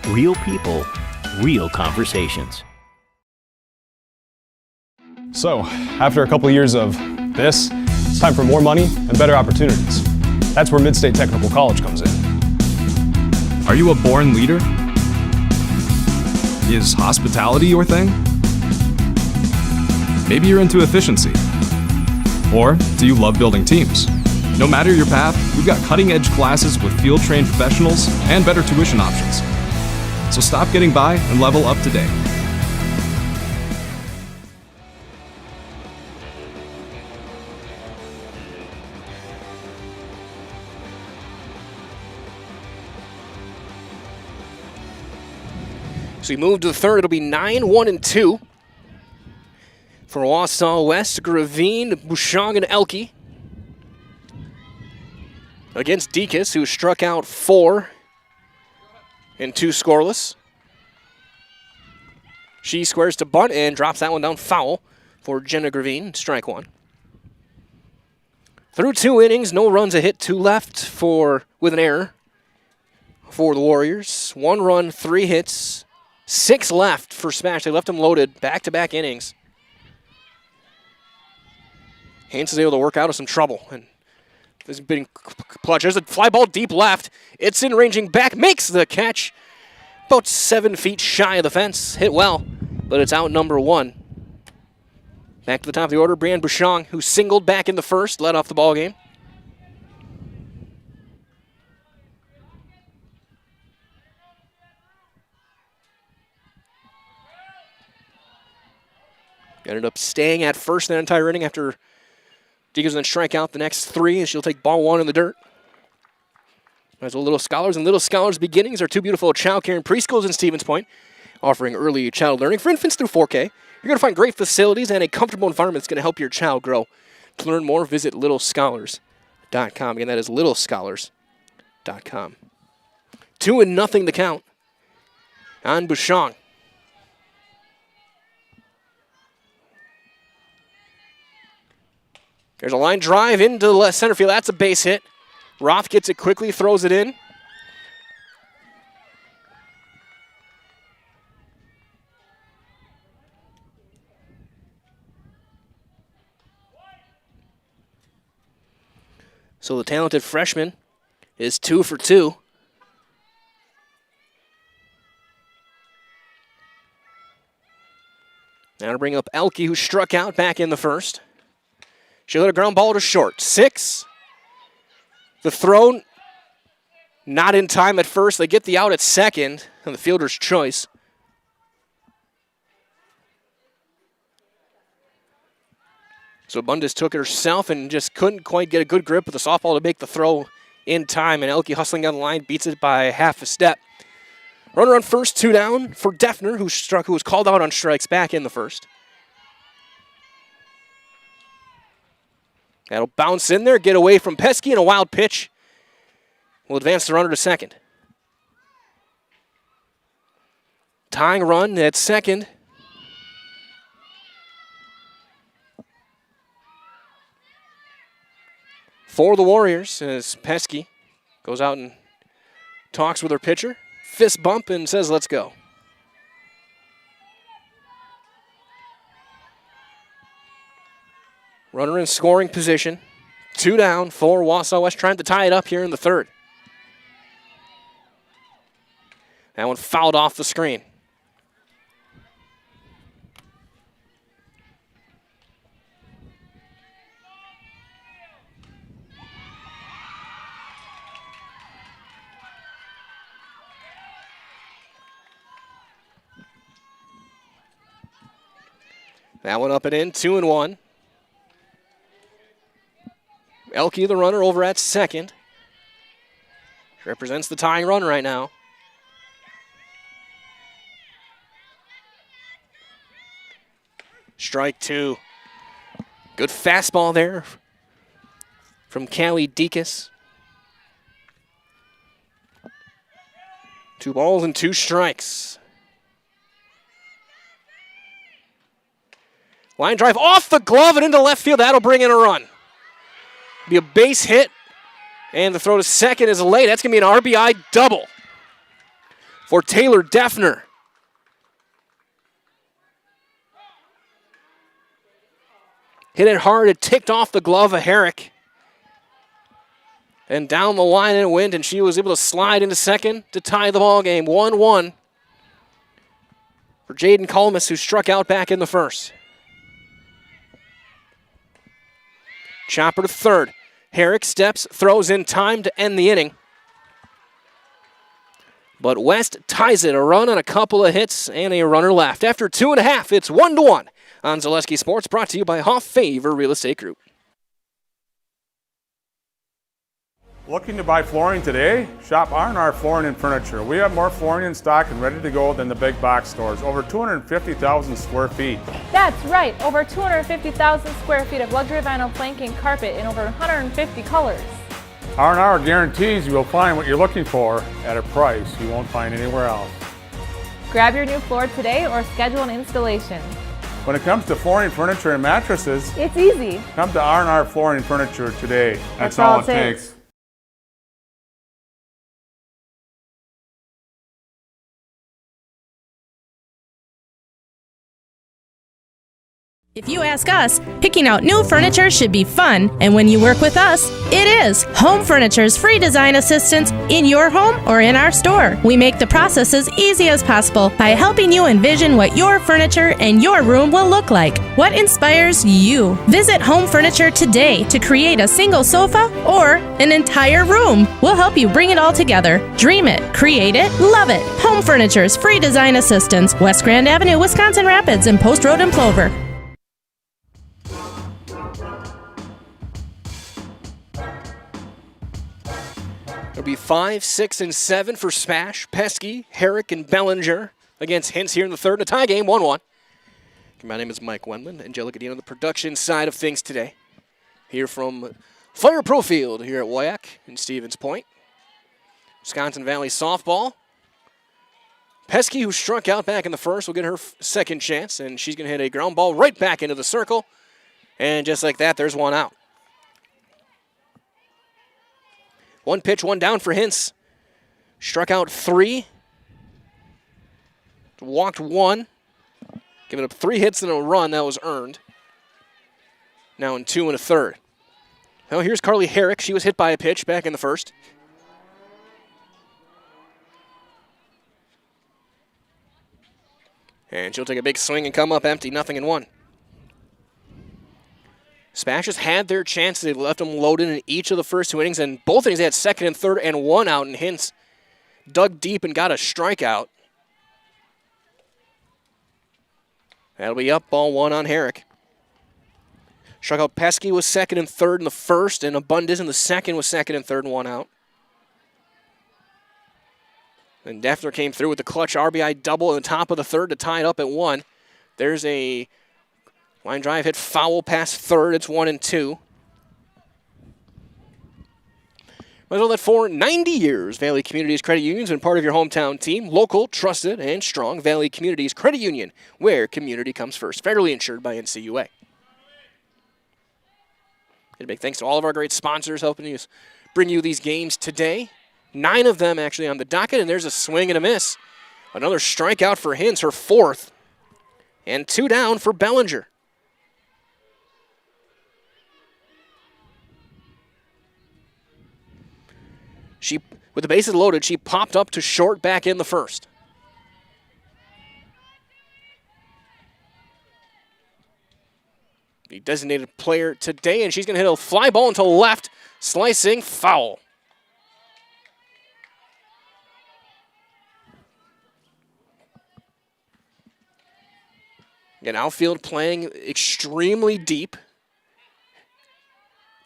Real people, real conversations. So, after a couple years of this, it's time for more money and better opportunities. That's where Mid-State Technical College comes in. Are you a born leader? Is hospitality your thing? Maybe you're into efficiency. Or do you love building teams? No matter your path, we've got cutting-edge classes with field-trained professionals and better tuition options. So stop getting by and level up today. So we move to the 3rd. It'll be 9-1-2 for Wausau West, Gravine, Bouchong, and Elke. Against Dekas, who struck out 4 and 2 scoreless. She squares to bunt and drops that one down foul for Jenna Gravine, strike 1. Through 2 innings, no runs, a hit, 2 left with an error for the Warriors. 1 run, 3 hits, 6 left for Spash. They left them loaded back-to-back innings. Haynes is able to work out of some trouble. And this has been clutch. There's a fly ball deep left. It's in ranging back, makes the catch. About 7 feet shy of the fence. Hit well, but it's out number 1. Back to the top of the order, Brian Bouchon, who singled back in the first, led off the ball game. Ended up staying at first that entire inning after Deacons then strike out the next 3, and she'll take ball 1 in the dirt. As Little Scholars and Little Scholars Beginnings are 2 beautiful child care and preschools in Stevens Point, offering early child learning for infants through 4K. You're going to find great facilities and a comfortable environment that's going to help your child grow. To learn more, visit littlescholars.com. Again, that is littlescholars.com. 2-0 the count on Bouchon. There's a line drive into the left center field. That's a base hit. Roth gets it quickly, throws it in. So the talented freshman is 2 for 2. Now to bring up Elke, who struck out back in the first. She'll hit a ground ball to short. 6. The throw, not in time at first. They get the out at second, and the fielder's choice. So Bundes took it herself and just couldn't quite get a good grip with the softball to make the throw in time, and Elke hustling down the line beats it by half a step. Runner on first, 2 down for Defner, who was called out on strikes back in the first. That'll bounce in there, get away from Pesky, and a wild pitch will advance the runner to second. Tying run at second. For the Warriors, as Pesky goes out and talks with her pitcher. Fist bump and says, let's go. Runner in scoring position. 2 down for Wausau West, trying to tie it up here in the third. That one fouled off the screen. That one up and in, 2-1. Elke, the runner, over at second. Represents the tying run right now. Strike 2. Good fastball there from Callie Deakus. 2 balls and 2 strikes. Line drive off the glove and into left field. That'll bring in a run. Be a base hit, and the throw to second is late. That's going to be an RBI double for Taylor Defner. Hit it hard. It ticked off the glove of Herrick. And down the line it went, and she was able to slide into second to tie the ball game. 1-1 for Jaden Colmus, who struck out back in the first. Chopper to third. Herrick steps, throws in time to end the inning. But West ties it. A run on a couple of hits and a runner left. After 2.5, it's 1-1 on Zaleski Sports, brought to you by Hoff Favor Real Estate Group. Looking to buy flooring today? Shop R&R Flooring and Furniture. We have more flooring in stock and ready to go than the big box stores. Over 250,000 square feet. That's right, over 250,000 square feet of luxury vinyl planking carpet in over 150 colors. R&R guarantees you will find what you're looking for at a price you won't find anywhere else. Grab your new floor today or schedule an installation. When it comes to flooring, furniture, and mattresses, It's easy. come to R&R Flooring and Furniture today. That's all it takes. If you ask us, picking out new furniture should be fun, and when you work with us, it is. Home Furniture's free design assistance in your home or in our store. We make the process as easy as possible by helping you envision what your furniture and your room will look like. What inspires you? Visit Home Furniture today to create a single sofa or an entire room. We'll help you bring it all together. Dream it, create it, love it. Home Furniture's free design assistance, West Grand Avenue, Wisconsin Rapids, and Post Road in Plover. It'll be 5, 6, and 7 for Spash, Pesky, Herrick, and Bellinger against Hintz here in the third. A tie game, 1-1. My name is Mike Wendland. Angelica Dean on the production side of things today. Here from Fire Pro Field here at WIAA in Stevens Point. Wisconsin Valley softball. Pesky, who struck out back in the first, will get her second chance, and she's going to hit a ground ball right back into the circle. And just like that, there's one out. One pitch, one down for Hintz. Struck out 3. Walked 1. Giving up 3 hits and a run that was earned. Now in 2 1/3. Now here's Carly Herrick. She was hit by a pitch back in the first. And she'll take a big swing and come up empty, 0-1. Spash has had their chances. They've left them loaded in each of the first 2 innings, and both innings they had second and third and 1 out, and Hintz dug deep and got a strikeout. That'll be up, ball 1 on Herrick. Struck out Pesky was second and third in the first, and Abundis in the second was second and third and 1 out. And Deffner came through with the clutch RBI double in the top of the third to tie it up at 1. There's a line drive hit foul past third. It's 1-2. Might as well that for 90 years, Valley Communities Credit Union's been part of your hometown team. Local, trusted, and strong. Valley Communities Credit Union, where community comes first. Federally insured by NCUA. A big thanks to all of our great sponsors helping us bring you these games today. 9 of them actually on the docket, and there's a swing and a miss. Another strikeout for Hintz, her 4th. And 2 down for Bellinger. With the bases loaded, she popped up to short back in the first. The designated player today, and she's going to hit a fly ball into left, slicing foul. Again, outfield playing extremely deep.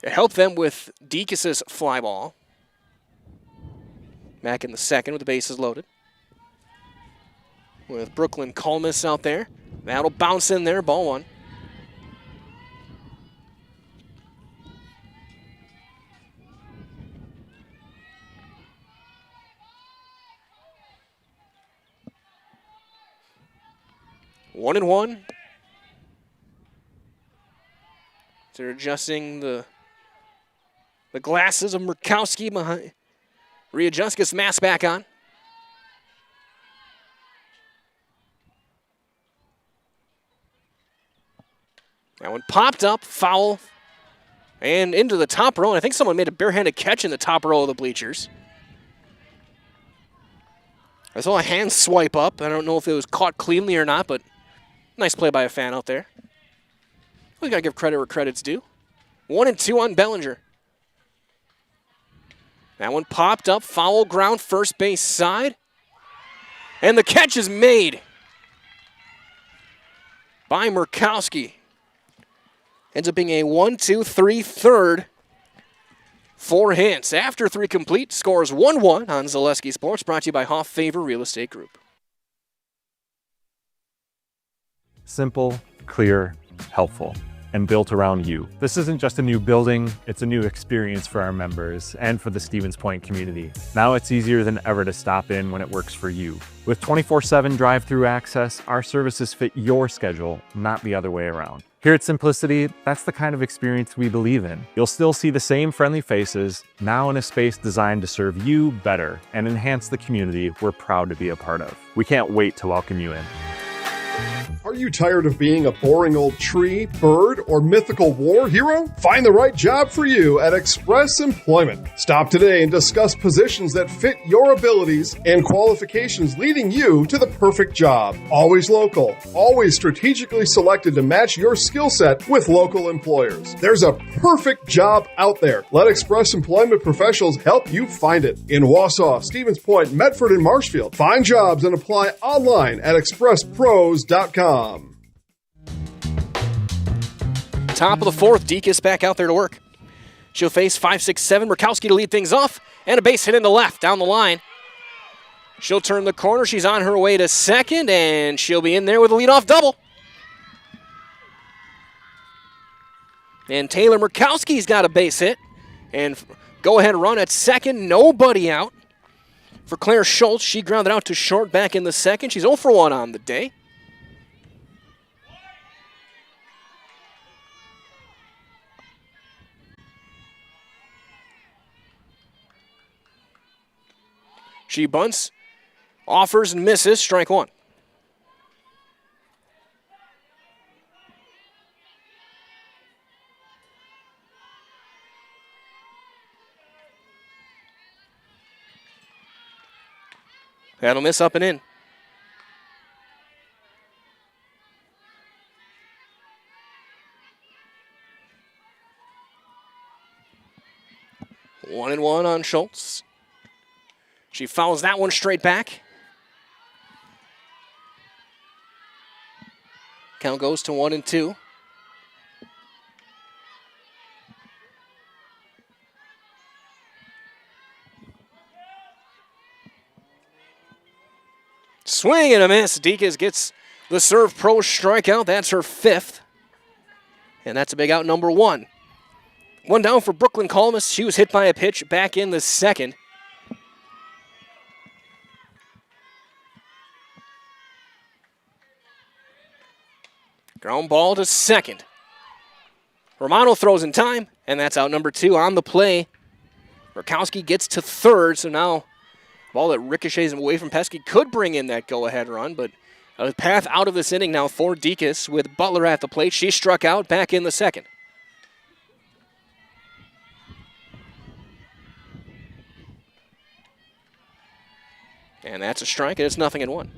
It helped them with Dekas' fly ball. Back in the second with the bases loaded. With Brooklyn Colmus out there. That'll bounce in there, ball 1. One and 1. They're adjusting the glasses of Murkowski behind. Readjust, gets mask back on. That one popped up, foul, and into the top row. And I think someone made a barehanded catch in the top row of the bleachers. I saw a hand swipe up. I don't know if it was caught cleanly or not, but nice play by a fan out there. We got to give credit where credit's due. 1-2 on Bellinger. That one popped up, foul ground, first base side. And the catch is made by Murkowski. Ends up being a 1-2-3 third for Hintz. After 3 complete, scores 1-1 on Zaleski Sports, brought to you by Hoff Favor Real Estate Group. Simple, clear, helpful. and built around you. This isn't just a new building, it's a new experience for our members and for the Stevens Point community. Now it's easier than ever to stop in when it works for you. With 24/7 drive-through access, our services fit your schedule, not the other way around. Here at Simplicity, that's the kind of experience we believe in. You'll still see the same friendly faces, now in a space designed to serve you better and enhance the community we're proud to be a part of. We can't wait to welcome you in. Are you tired of being a boring old tree, bird, or mythical war hero? Find the right job for you at Express Employment. Stop today and discuss positions that fit your abilities and qualifications, leading you to the perfect job. Always local, always strategically selected to match your skill set with local employers. There's a perfect job out there. Let Express Employment professionals help you find it. In Wausau, Stevens Point, Medford, and Marshfield. Find jobs and apply online at expresspros.com. Top of the fourth, Deacon's back out there to work. She'll face 5, 6, 7. Murkowski to lead things off, and a base hit in the left down the line. She'll turn the corner. She's on her way to second, and she'll be in there with a leadoff double. And Taylor Murkowski's got a base hit, and go-ahead run at second. Nobody out. For Claire Schultz, she grounded out to short back in the second. She's 0 for 1 on the day. She bunts, offers, and misses. Strike one. That'll miss up and in. One and one on Schultz. She fouls that one straight back. Count goes to 1 and 2. Swing and a miss. Deacon's gets the Serve Pro strikeout. That's her 5th. And that's a big out number 1. One down for Brooklyn Colmus. She was hit by a pitch back in the second. Ground ball to second. Romano throws in time, and that's out number 2 on the play. Murkowski gets to third, so now ball that ricochets away from Pesky could bring in that go-ahead run, but a path out of this inning now for Deacon's with Butler at the plate. She struck out back in the second. And that's a strike, and it's 0-1.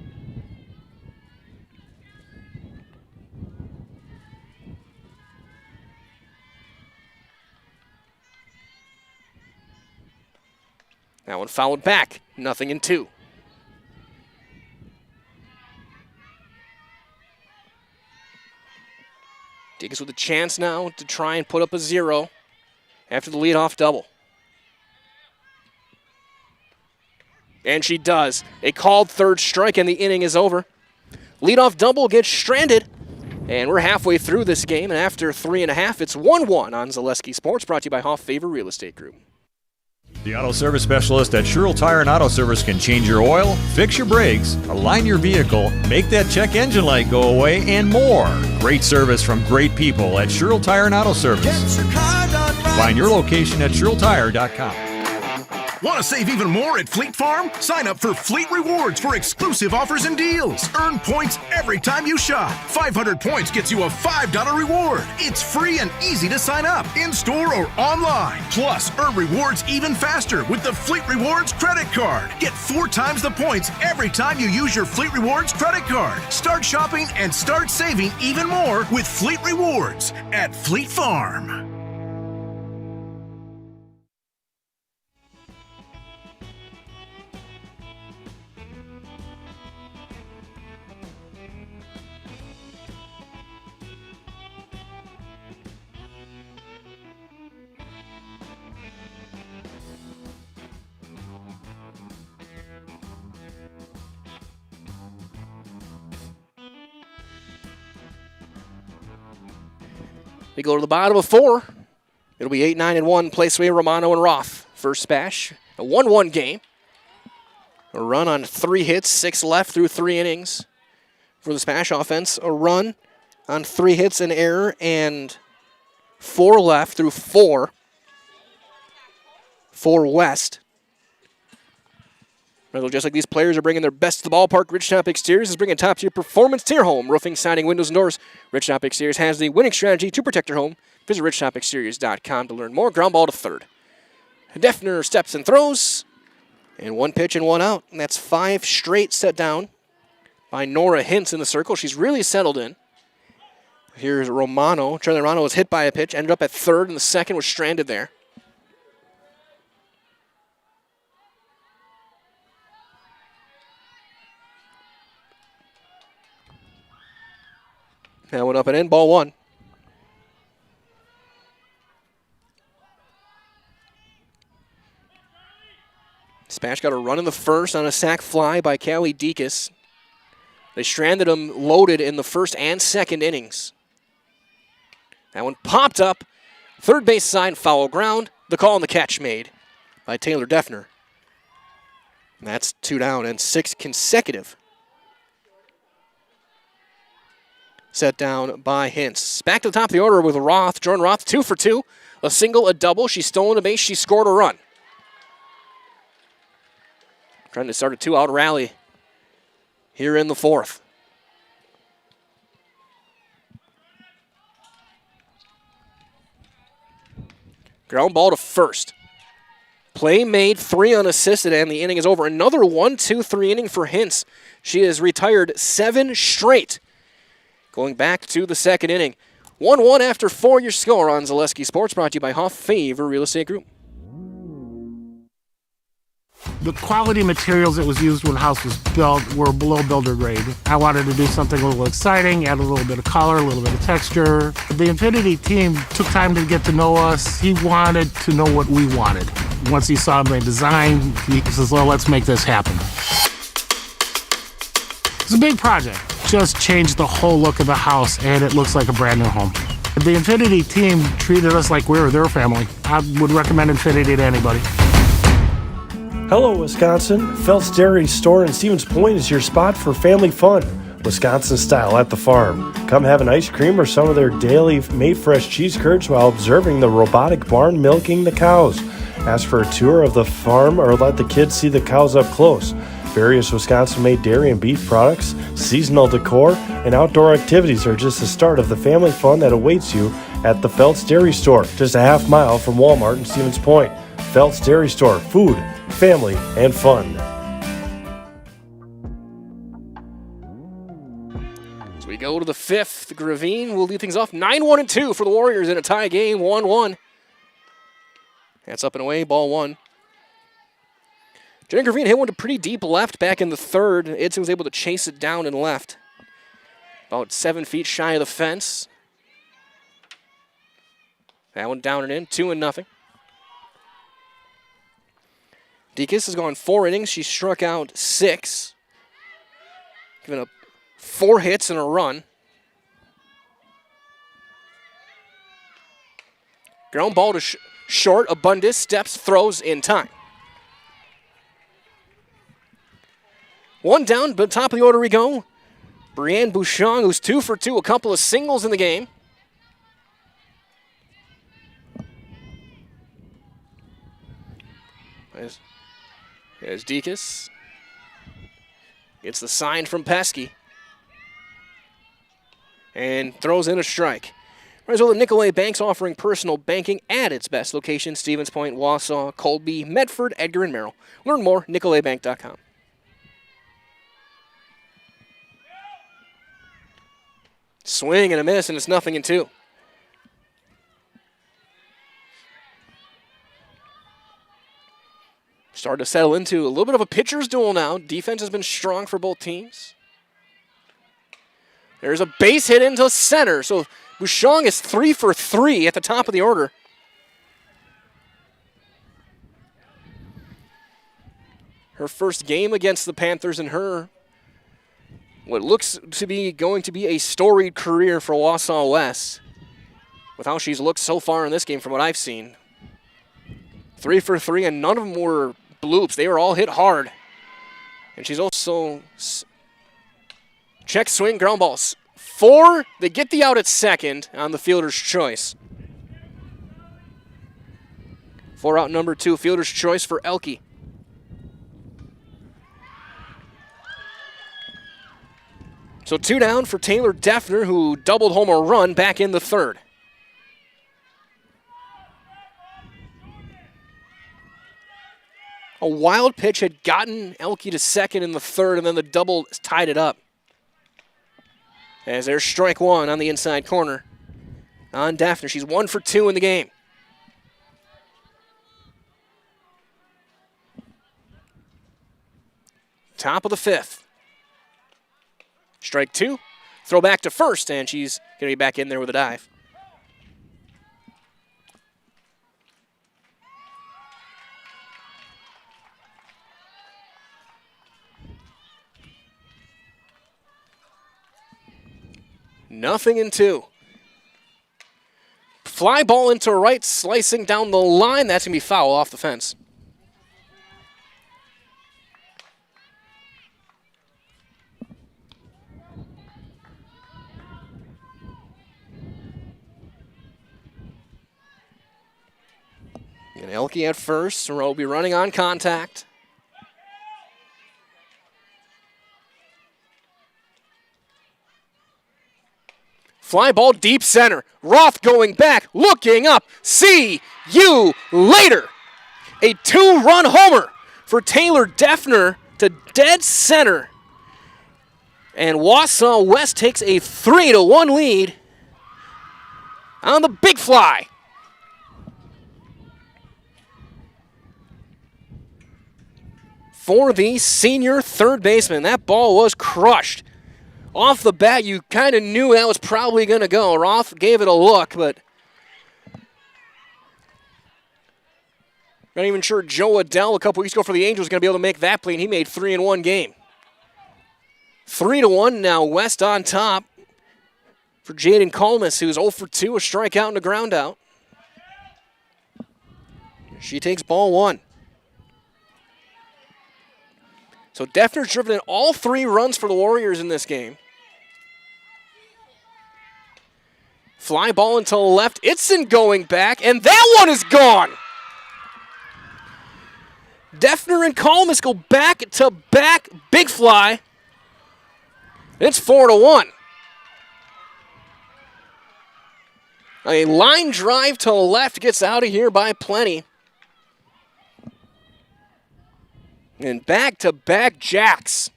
That one fouled back, 0-2. Deacon's with a chance now to try and put up a 0 after the leadoff double. And she does. A called third strike, and the inning is over. Leadoff double gets stranded, and we're halfway through this game, and after 3.5, it's 1-1 on Zaleski Sports, brought to you by Hoff Favor Real Estate Group. The Auto Service Specialist at Sherrill Tire and Auto Service can change your oil, fix your brakes, align your vehicle, make that check engine light go away, and more. Great service from great people at Sherrill Tire and Auto Service. Find your location at SherrillTire.com. Want to save even more at Fleet Farm? Sign up for Fleet Rewards for exclusive offers and deals. Earn points every time you shop. 500 points gets you a $5 reward. It's free and easy to sign up, in-store or online. Plus, earn rewards even faster with the Fleet Rewards credit card. Get 4 times the points every time you use your Fleet Rewards credit card. Start shopping and start saving even more with Fleet Rewards at Fleet Farm. We go to the bottom of 4. It'll be 8, 9, and 1. Placeway, Romano, and Roth. First Spash. A 1-1 game. A run on 3 hits, 6 left through 3 innings. For the Spash offense, a run on 3 hits, an error, and 4 left through 4 for West. Just like these players are bringing their best to the ballpark, Ridgetop Exteriors is bringing top-tier performance to your home. Roofing, siding, windows, and doors. Ridgetop Exteriors has the winning strategy to protect your home. Visit ridgetopexteriors.com to learn more. Ground ball to third. Defner steps and throws. And 1 pitch and 1 out. And that's 5 straight set down by Nora Hintz in the circle. She's really settled in. Here's Romano. Charlie Romano was hit by a pitch, ended up at third, and the second was stranded there. That went up and in, ball 1. Spash got a run in the first on a sac fly by Callie Dekas. They stranded him loaded in the first and second innings. That one popped up. Third base side, foul ground. The call and the catch made by Taylor Defner. And that's 2 down and 6 consecutive. Set down by Hintz. Back to the top of the order with Roth. Jordan Roth, 2 for 2. A single, a double. She's stolen a base. She scored a run. Trying to start a 2-out rally here in the 4th. Ground ball to first. Play made, 3 unassisted, and the inning is over. Another 1-2-3 inning for Hintz. She has retired 7 straight. Going back to the second inning. 1-1 after 4, your score on Zaleski Sports, brought to you by Hoff Favor Real Estate Group. The quality materials that was used when the house was built were below builder grade. I wanted to do something a little exciting, add a little bit of color, a little bit of texture. The Infinity team took time to get to know us. He wanted to know what we wanted. Once he saw my design, he says, well, let's make this happen. It's a big project. Just changed the whole look of the house, and it looks like a brand new home. The Infinity team treated us like we were their family. I would recommend Infinity to anybody. Hello, Wisconsin. Felt's Dairy Store in Stevens Point is your spot for family fun. Wisconsin style at the farm. Come have an ice cream or some of their daily made fresh cheese curds while observing the robotic barn milking the cows. Ask for a tour of the farm or let the kids see the cows up close. Various Wisconsin-made dairy and beef products, seasonal decor, and outdoor activities are just the start of the family fun that awaits you at the Felt's Dairy Store, just a half mile from Walmart in Stevens Point. Felt's Dairy Store, food, family, and fun. So we go to the 5th. Gravine will lead things off 9-1-2 for the Warriors in a tie game, 1-1. That's up and away, ball 1. Jenny Gravine hit one to pretty deep left back in the 3rd. Idson was able to chase it down and left. About 7 feet shy of the fence. That one down and in, 2-0. Dekas has gone 4 innings. She struck out 6. Giving up 4 hits and a run. Ground ball to short. Abundis steps, throws in time. 1 down, but top of the order we go. Brianne Bouchon, who's 2 for 2, a couple of singles in the game. There's Dekas. Gets the sign from Pesky. And throws in a strike. Well, Nicolay Bank's offering personal banking at its best location: Stevens Point, Wausau, Colby, Medford, Edgar, and Merrill. Learn more, nicolaybank.com. Swing and a miss, and it's 0-2. Starting to settle into a little bit of a pitcher's duel now. Defense has been strong for both teams. There's a base hit into center, so Bouchon is 3 for 3 at the top of the order. Her first game against the Panthers and her what looks to be going to be a storied career for Wausau West. with how she's looked so far in this game from what I've seen. 3 for 3, and none of them were bloops. They were all hit hard. And she's also check swing ground balls. 4, they get the out at second on the fielder's choice. 4 out number 2, fielder's choice for Elke. So 2 down for Taylor Defner, who doubled home a run back in the third. A wild pitch had gotten Elke to second in the third, and then the double tied it up. As there's strike 1 on the inside corner on Defner. She's 1 for 2 in the game. Top of the 5th. Strike 2, throw back to first, and she's going to be back in there with a dive. Nothing in 2. Fly ball into right, slicing down the line. That's going to be foul off the fence. And Elke at first, so we'll be running on contact. Fly ball deep center. Roth going back, looking up. See you later. A 2-run homer for Taylor Defner to dead center. And Wausau West takes a 3-1 lead on the big fly. For the senior third baseman, that ball was crushed. Off the bat, you kind of knew that was probably going to go. Roth gave it a look, but not even sure Joe Adell a couple weeks ago for the Angels was going to be able to make that play, and he made 3 in 1 game. 3-1 now, West on top for Jaden Colmus, who's 0 for 2, a strikeout and a ground out. She takes ball 1. So Defner's driven in all 3 runs for the Warriors in this game. Fly ball into the left. Itzen going back, and that one is gone. Defner and Colmus go back to back, big fly. It's 4-1. A line drive to the left gets out of here by plenty. And back-to-back jacks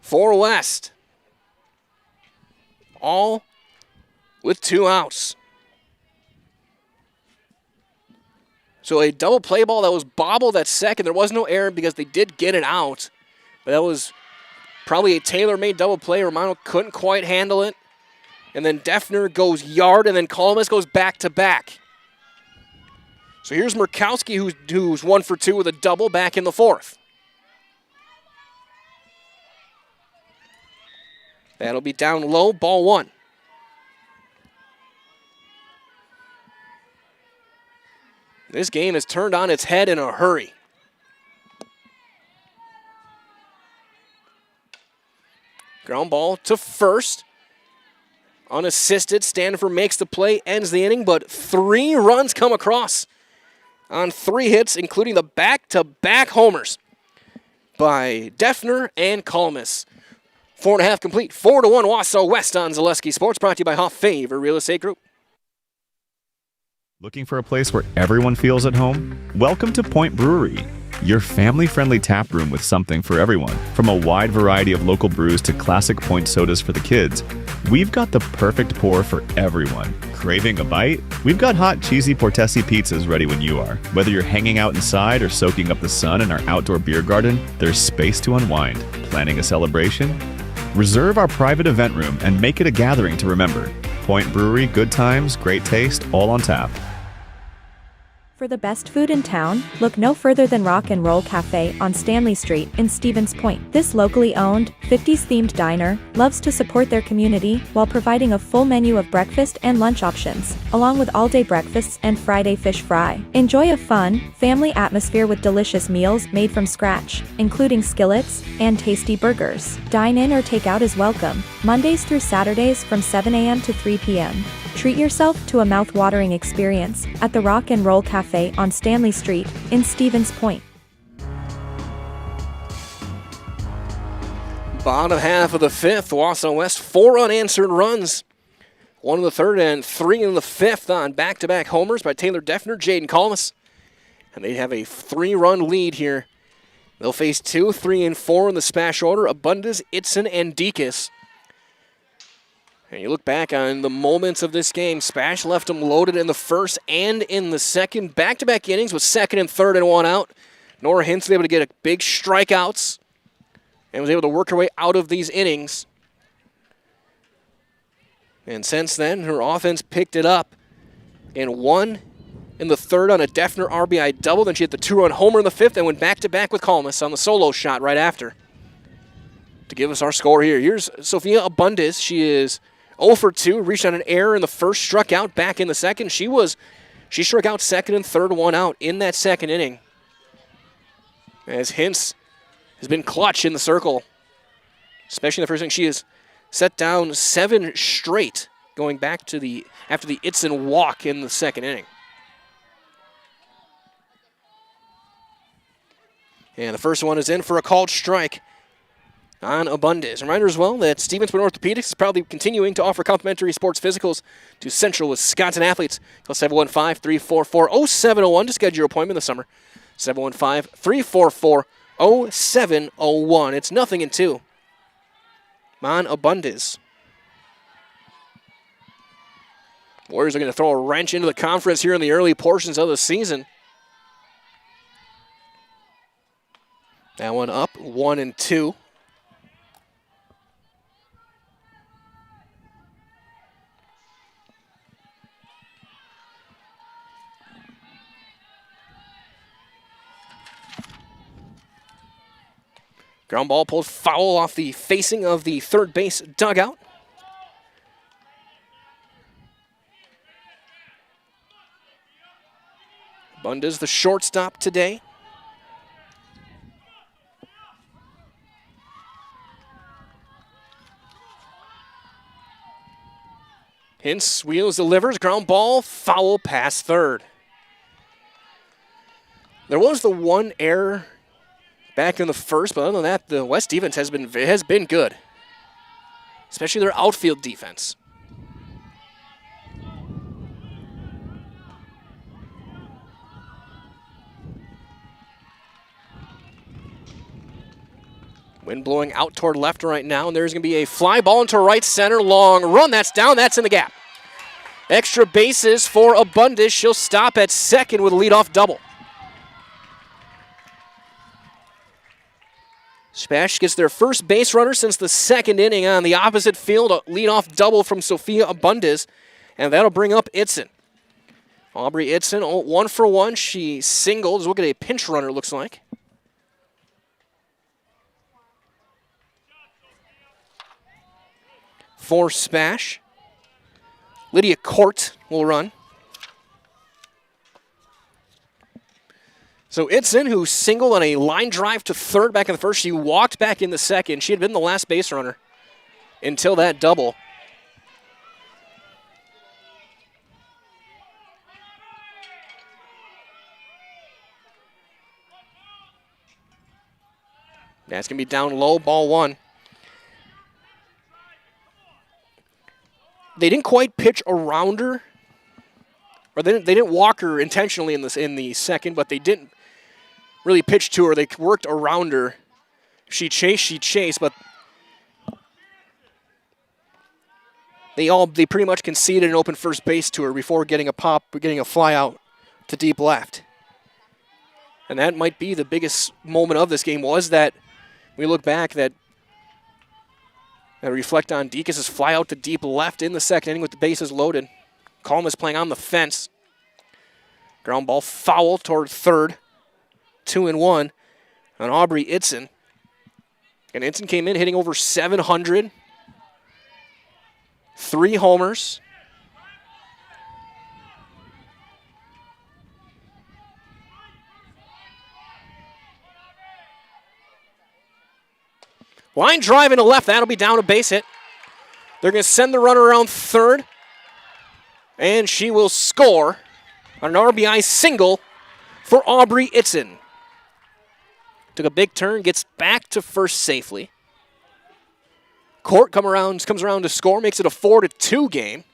for West. All with 2 outs. So a double play ball that was bobbled at second. There was no error because they did get it out. But that was probably a tailor-made double play. Romano couldn't quite handle it. And then Defner goes yard, and then Colmus goes back-to-back. So here's Murkowski, who's 1 for 2 with a double back in the 4th. That'll be down low, ball 1. This game has turned on its head in a hurry. Ground ball to first. Unassisted, Stanford makes the play, ends the inning, but 3 runs come across on 3 hits, including the back-to-back homers by Defner and Colmus. 4.5 complete. 4-1 Wausau West on Zaleski Sports, brought to you by Hoff Favor Real Estate Group. Looking for a place where everyone feels at home? Welcome to Point Brewery, your family-friendly tap room with something for everyone. From a wide variety of local brews to classic Point sodas for the kids, we've got the perfect pour for everyone. Craving a bite? We've got hot, cheesy Portesi pizzas ready when you are. Whether you're hanging out inside or soaking up the sun in our outdoor beer garden, there's space to unwind. Planning a celebration? Reserve our private event room and make it a gathering to remember. Point Brewery, good times, great taste, all on tap. For the best food in town, look no further than Rock and Roll Cafe on Stanley Street in Stevens Point. This locally owned, 50s-themed diner loves to support their community while providing a full menu of breakfast and lunch options, along with all-day breakfasts and Friday fish fry. Enjoy a fun, family atmosphere with delicious meals made from scratch, including skillets and tasty burgers. Dine in or take out is welcome, Mondays through Saturdays from 7 a.m. to 3 p.m. Treat yourself to a mouth-watering experience at the Rock and Roll Cafe on Stanley Street in Stevens Point. Bottom half of the fifth, Wausau West, 4 unanswered runs. 1 in the third and 3 in the fifth on back-to-back homers by Taylor Deffner, Jaden Colmus. And they have a 3-run lead here. They'll face 2, 3, and 4 in the Spash order, Abundis, Itzen, and Deaconess. And you look back on the moments of this game, Spash left them loaded in the first and in the second. Back-to-back innings with second and third and 1 out. Nora Hintz was able to get a big strikeouts and was able to work her way out of these innings. And since then, her offense picked it up and won in the third on a Deffner RBI double. Then she hit the 2-run homer in the fifth and went back-to-back with Colmus on the solo shot right after. To give us our score here, here's Sophia Abundis. She is 0 for 2, reached on an error in the first, struck out back in the second. She struck out second and third, 1 out in that second inning. As Hintz has been clutch in the circle, especially in the first inning. She has set down 7 straight going back to after the Itzen walk in the second inning. And the first one is in for a called strike on Abundis. Reminder as well that Stevens Point Orthopedics is proudly continuing to offer complimentary sports physicals to Central Wisconsin athletes. Call 715-344-0701 to schedule your appointment this summer. 715-344-0701. It's 0-2 on Abundis. Warriors are going to throw a wrench into the conference here in the early portions of the season. That one up, 1-2. Ground ball pulled foul off the facing of the third base dugout. Bunda's the shortstop today. Hintz wheels, delivers, ground ball, foul past third. There was the one error back in the first, but other than that, the West defense has been good, especially their outfield defense. Wind blowing out toward left right now, and there's going to be a fly ball into right center, long run. That's down, that's in the gap. Extra bases for Abundis. She'll stop at second with a leadoff double. Spash gets their first base runner since the second inning on the opposite field. A leadoff double from Sophia Abundis, and that'll bring up Itzen. Aubrey Itzen, 1 for 1. She singled. Look at a pinch runner, looks like. For Spash, Lydia Court will run. So Itzen, who singled on a line drive to third back in the first, she walked back in the second. She had been the last base runner until that double. That's going to be down low, ball one. They didn't quite pitch around her, or they didn't walk her intentionally in the second, but they didn't really pitch to her. They worked around her. She chased, but they pretty much conceded an open first base to her before getting a fly out to deep left. And that might be the biggest moment of this game, was that we look back that reflect on Deacon's fly out to deep left in the second inning with the bases loaded. Colmus playing on the fence. Ground ball foul toward third. 2-1 on Aubrey Itzen. And Itzen came in hitting over 700. 3 homers. Line drive into left. That'll be down a base hit. They're going to send the runner around third. And she will score on an RBI single for Aubrey Itzen. Took a big turn, gets back to first safely. Court comes around to score, makes it a 4-2 game.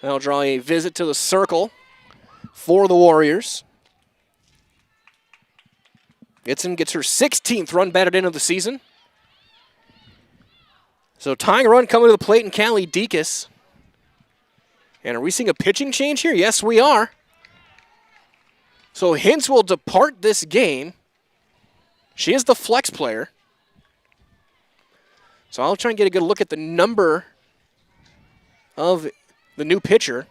That'll draw a visit to the circle for the Warriors. Itzen gets her 16th run batted in of the season. So tying a run coming to the plate in Callie Dekas. And are we seeing a pitching change here? Yes, we are. So Hintz will depart this game. She is the flex player. So I'll try and get a good look at the number of the new pitcher.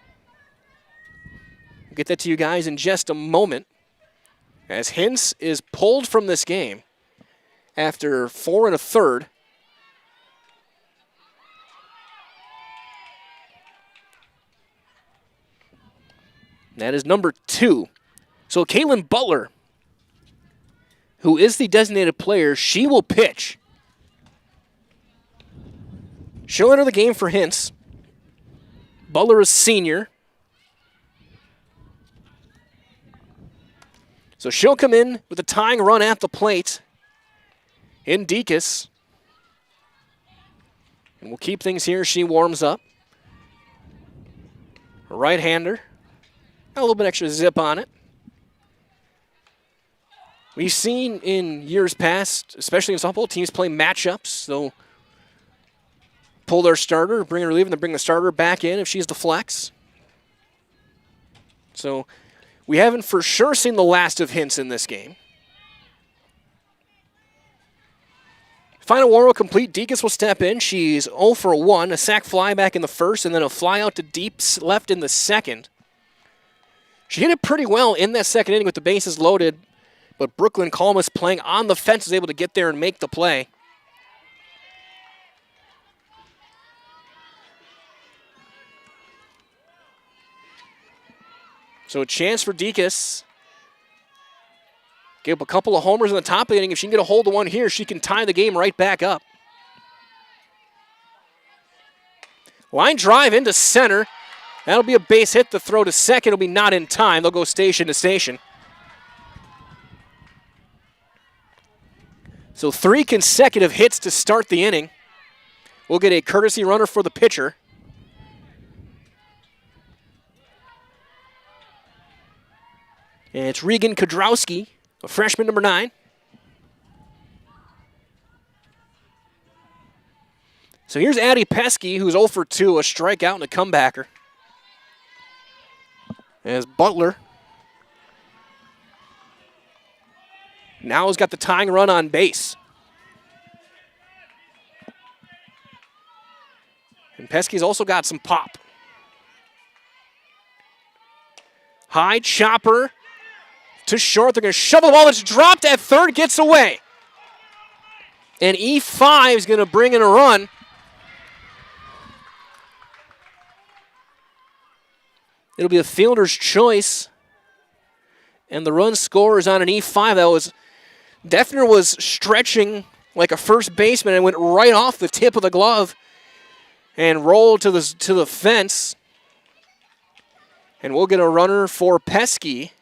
I'll get that to you guys in just a moment. As Hintz is pulled from this game after 4 1/3. That is number 2. So Caitlin Butler, who is the designated player, she will pitch. She'll enter the game for Hintz. Butler is senior. So she'll come in with a tying run at the plate in Dekas. And we'll keep things here. She warms up. A right-hander. Got a little bit extra zip on it. We've seen in years past, especially in softball, teams play matchups. They'll pull their starter, bring a reliever, and then bring the starter back in if she's the flex. So we haven't for sure seen the last of Hintz in this game. Final warm-up complete. Dekas will step in. She's 0 for 1. A sac fly back in the first, and then a fly out to deep left in the second. She hit it pretty well in that second inning with the bases loaded, but Brooklyn Colmus playing on the fence was able to get there and make the play. So a chance for Dekas. Give up a couple of homers in the top of the inning. If she can get a hold of one here, she can tie the game right back up. Line drive into center. That'll be a base hit. The throw to second will be not in time. They'll go station to station. So 3 consecutive hits to start the inning. We'll get a courtesy runner for the pitcher. And it's Regan Kodrowski, a freshman, number 9. So here's Addie Pesky, who's 0 for 2, a strikeout and a comebacker. As Butler now has got the tying run on base. And Pesky's also got some pop. High chopper to short. They're going to shove the ball that's dropped at third, gets away. And E5 is going to bring in a run. It'll be a fielder's choice. And the run score is on an E5. That was, Defner was stretching like a first baseman and went right off the tip of the glove and rolled to the fence. And we'll get a runner for Pesky.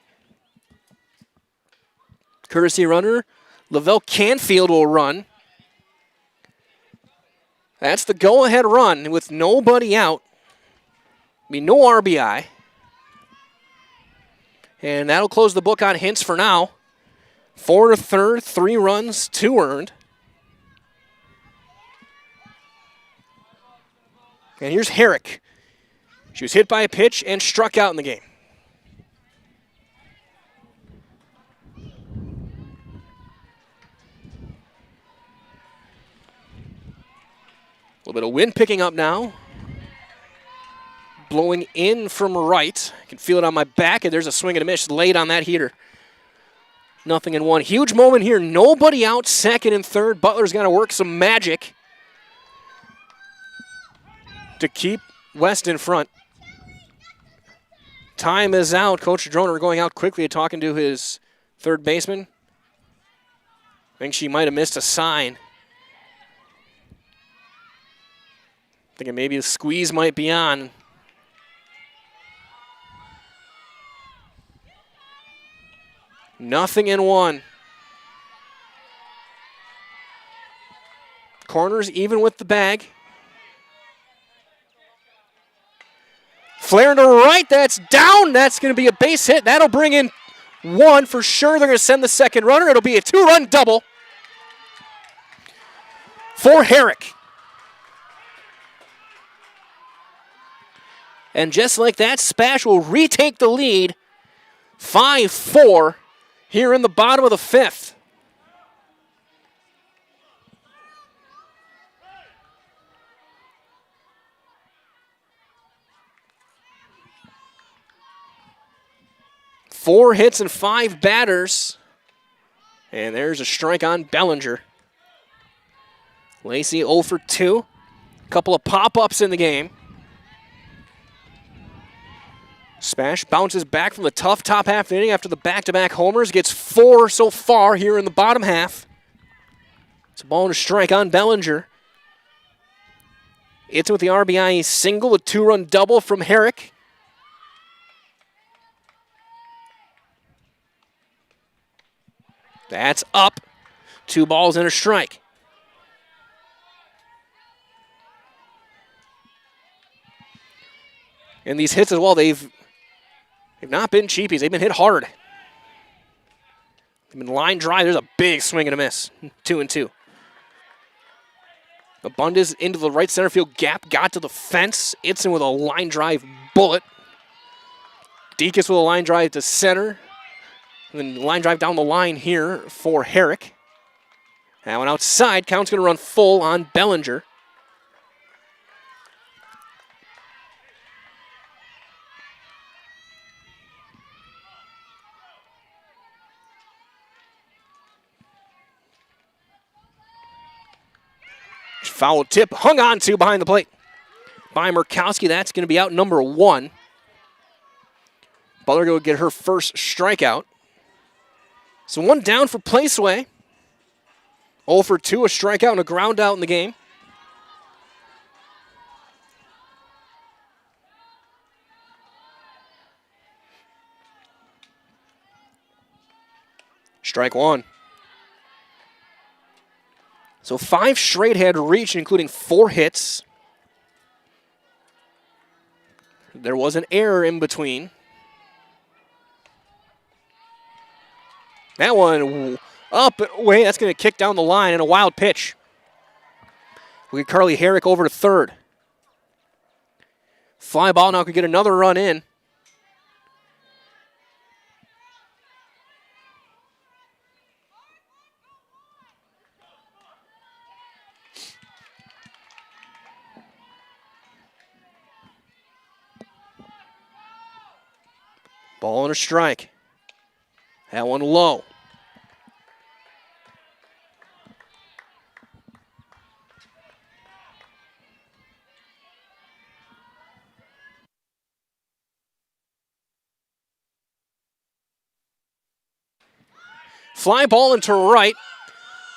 Courtesy runner, Lavelle Canfield will run. That's the go-ahead run with nobody out. No RBI. And that'll close the book on Hintz for now. 4 1/3, 3 runs, 2 earned. And here's Herrick. She was hit by a pitch and struck out in the game. A little bit of wind picking up now. blowing in from right. I can feel it on my back, and there's a swing and a miss late on that heater. 0-1. Huge moment here. Nobody out, second and third. Butler's got to work some magic to keep West in front. Time is out. Coach Droner going out quickly talking to his third baseman. I think she might have missed a sign. Thinking maybe the squeeze might be on. Nothing in one. Corners even with the bag. Flare to right, that's down. That's going to be a base hit. That'll bring in one for sure. They're going to send the second runner. It'll be a 2-run double for Herrick. And just like that, Spash will retake the lead. 5-4 here in the bottom of the fifth. Four hits and 5 batters. And there's a strike on Bellinger. Lacey 0 for 2. Couple of pop-ups in the game. Spash bounces back from the tough top half inning after the back-to-back homers. Gets 4 so far here in the bottom half. It's a ball and a strike on Bellinger. It's with the RBI single, a 2-run double from Herrick. That's up. 2 balls and a strike. And these hits as well, they've not been cheapies. They've been hit hard. They've been line drive. There's a big swing and a miss. 2-2. Abundis into the right center field gap. Got to the fence. Itzen with a line drive bullet. Deacon's with a line drive to center. And then line drive down the line here for Herrick. That one outside. Count's going to run full on Bellinger. Foul tip hung on to behind the plate by Murkowski. That's going to be out number 1. Butler go get her first strikeout. So 1 down for Placeway. 0 for 2, a strikeout and a ground out in the game. Strike 1. So 5 straight had reached, including 4 hits. There was an error in between. That one up and away. That's going to kick down the line and a wild pitch. We get Carly Herrick over to third. Fly ball now could get another run in. Ball and a strike. That one low. Fly ball into right.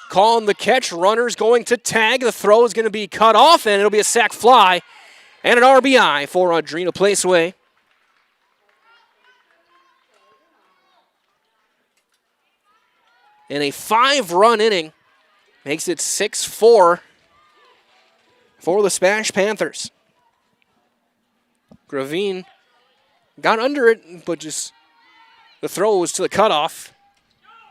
Calling the catch. Runner's going to tag. The throw is going to be cut off, and it'll be a sac fly and an RBI for Audrina Placeway. In a 5-run inning, makes it 6-4 for the Spash Panthers. Gravine got under it, but just the throw was to the cutoff.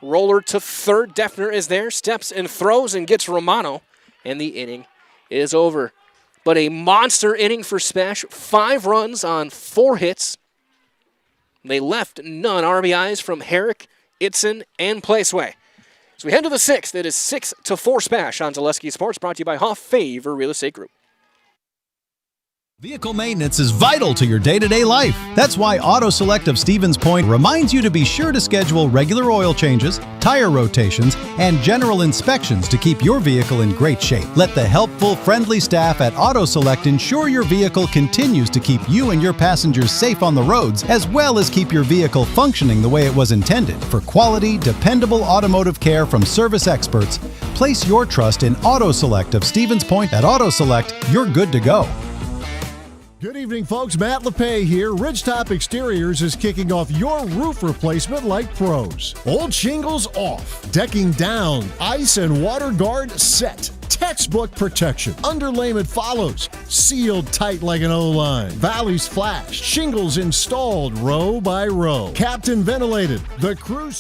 Roller to third. Defner is there, steps and throws and gets Romano, and the inning is over. But a monster inning for Spash. 5 runs on 4 hits. They left none. RBIs from Herrick, Itzen, and Placeway. So we head to the 6th. It is 6-4 Spash on Zaleski Sports, brought to you by Hoff Favor Real Estate Group. Vehicle maintenance is vital to your day-to-day life. That's why Auto Select of Stevens Point reminds you to be sure to schedule regular oil changes, tire rotations, and general inspections to keep your vehicle in great shape. Let the helpful, friendly staff at Auto Select ensure your vehicle continues to keep you and your passengers safe on the roads, as well as keep your vehicle functioning the way it was intended. For quality, dependable automotive care from service experts, place your trust in Auto Select of Stevens Point. At Auto Select, you're good to go. Good evening, folks. Matt LePay here. Ridgetop Exteriors is kicking off your roof replacement like pros. Old shingles off, decking down, ice and water guard set. Textbook protection. Underlayment follows. Sealed tight like an O-line. Valleys flashed. Shingles installed row by row. Captain ventilated. The crew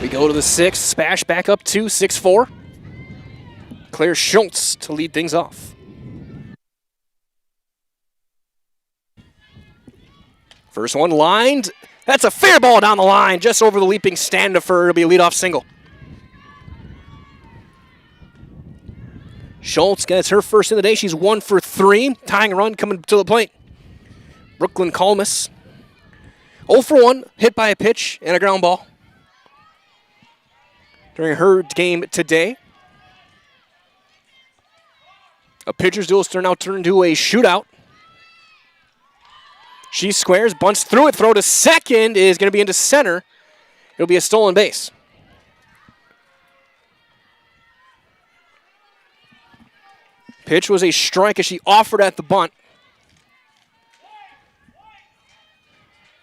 We go to the 6th. Spash back up to 6-4. Claire Schultz to lead things off. First one lined. That's a fair ball down the line, just over the leaping Standifer. It'll be a leadoff single. Schultz gets her first in the day. She's 1 for 3. Tying run coming to the plate. Brooklyn Kalmus. 0 for 1, hit by a pitch and a ground ball during her game today. A pitcher's duel now turned into a shootout. She squares, bunts through it, throw to second is going to be into center. It'll be a stolen base. Pitch was a strike as she offered at the bunt.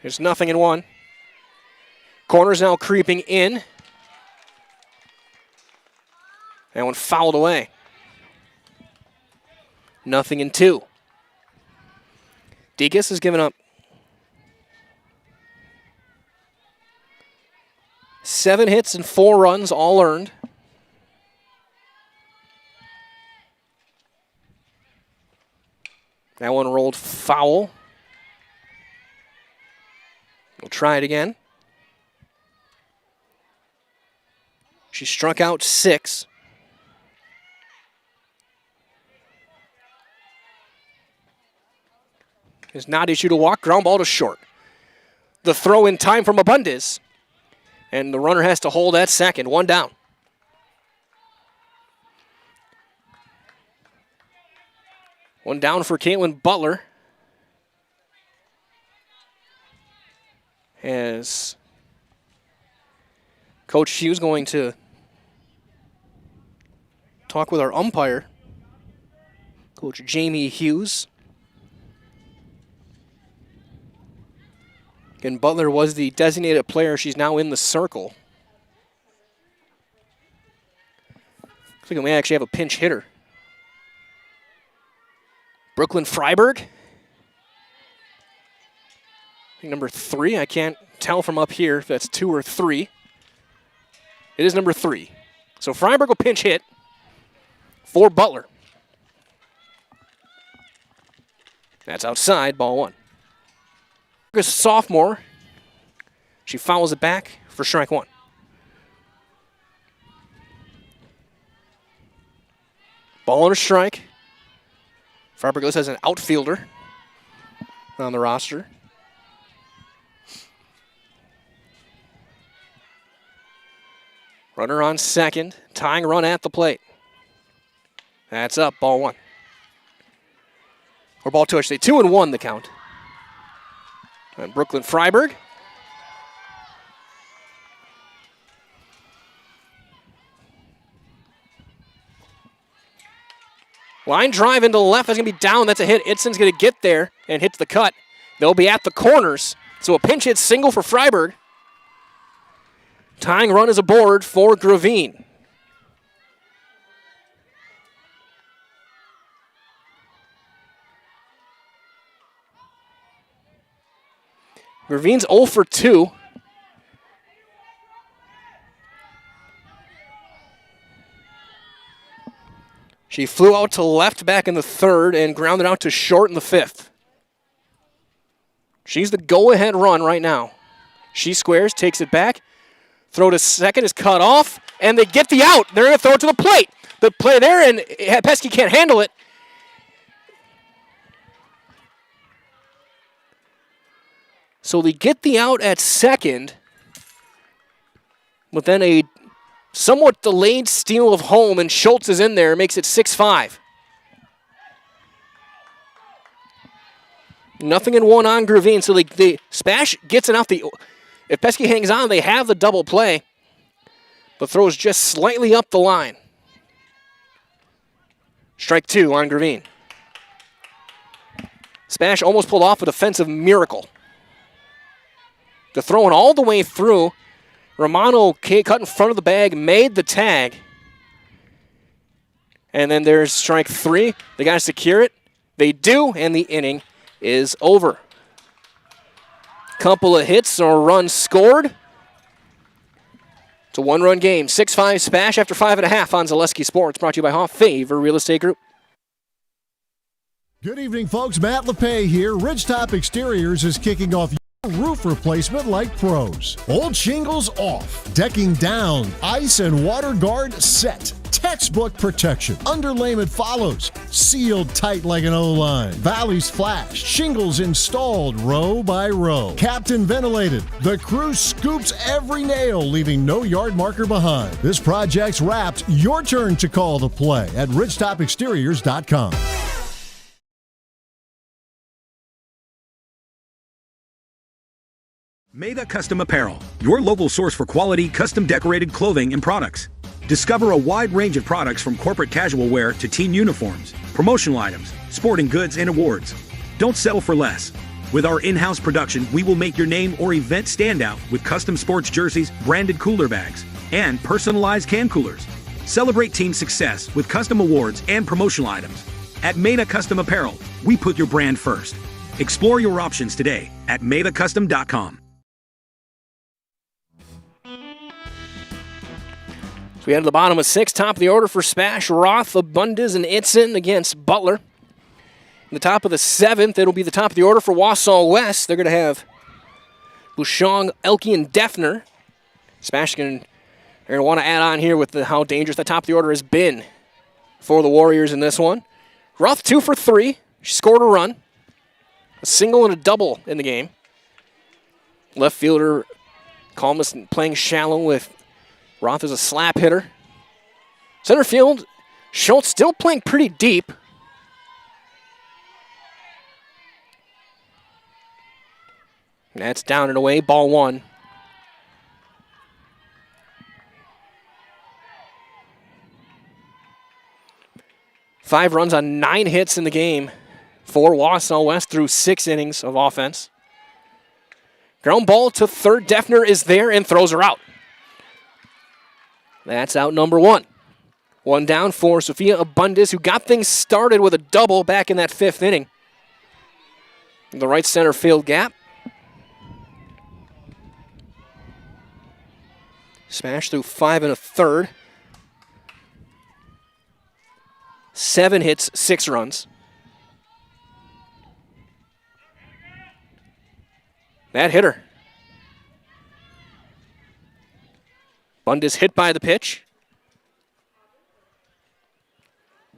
There's nothing in one. Corner's now creeping in. That one fouled away. Nothing in 2. Degas has given up 7 hits and 4 runs, all earned. That one rolled foul. We'll try it again. She struck out 6. Is not issued a walk. Ground ball to short. The throw in time from Abundis. And the runner has to hold at second. 1 down. One down for Caitlin Butler. As Coach Hughes going to talk with our umpire, Coach Jamie Hughes. And Butler was the designated player. She's now in the circle. Looks like we may actually have a pinch hitter. Brooklyn Freiberg. I think number 3. I can't tell from up here if that's 2 or 3. It is number 3. So Freiberg will pinch hit for Butler. That's outside, ball 1. A sophomore. She fouls it back for strike 1. Ball and a strike. Freiberg has an outfielder on the roster. Runner on second. Tying run at the plate. That's up, ball 1. Or ball 2, I should say. 2-1 the count. And Brooklyn Freiberg. Line drive into the left. That's going to be down. That's a hit. Itzon's going to get there and hit the cut. They'll be at the corners. So a pinch hit single for Freiberg. Tying run is aboard for Gravine. Gravine's 0 for 2. She flew out to left back in the 3rd and grounded out to short in the 5th. She's the go-ahead run right now. She squares, takes it back. Throw to second is cut off, and they get the out. They're going to throw it to the plate. The play there, and Pesky can't handle it. So they get the out at second, but then a somewhat delayed steal of home, and Schultz is in there, makes it 6-5. Nothing in one on Gravine, so the Spash gets it out. If Pesky hangs on, they have the double play, but throws just slightly up the line. Strike 2 on Gravine. Spash almost pulled off a defensive miracle. The throwing all the way through. Romano cut in front of the bag, made the tag. And then there's strike 3. They got to secure it. They do, and the inning is over. Couple of hits or runs scored. It's a one-run game. 6-5 Spash after 5.5 on Zaleski Sports. Brought to you by Hoff Favor Real Estate Group. Good evening, folks. Matt LePay here. Ridgetop Exteriors is kicking off your roof replacement like pros. Old shingles off. Decking down. Ice and water guard set. Textbook protection. Underlayment follows. Sealed tight like an O-line. Valleys flashed. Shingles installed row by row. Captain ventilated. The crew scoops every nail, leaving no yard marker behind. This project's wrapped. Your turn to call the play at ridgetopexteriors.com. Maida Custom Apparel, your local source for quality, custom decorated clothing and products. Discover a wide range of products from corporate casual wear to team uniforms, promotional items, sporting goods, and awards. Don't settle for less. With our in-house production, we will make your name or event stand out with custom sports jerseys, branded cooler bags, and personalized can coolers. Celebrate team success with custom awards and promotional items. At Maida Custom Apparel, we put your brand first. Explore your options today at maidacustom.com. So we head to the bottom of 6, top of the order for Spash, Roth, Abundis, and Itzen against Butler. In the top of the 7th, it'll be the top of the order for Wausau West. They're going to have Bouchon, Elke, and Defner. Spash they're going to want to add on here with how dangerous the top of the order has been for the Warriors in this one. Roth 2 for 3. She scored a run. A single and a double in the game. Left fielder Calmus playing shallow with Roth is a slap hitter. Center field, Schultz still playing pretty deep. That's down and away, ball 1. Five runs on 9 hits in the game for Wausau West through 6 innings of offense. Ground ball to third. Defner is there and throws her out. That's out number 1. 1 down for Sophia Abundis, who got things started with a double back in that 5th inning. In the right center field gap. Smash through 5 1/3. 7 hits, 6 runs. That hit her. Abundis hit by the pitch.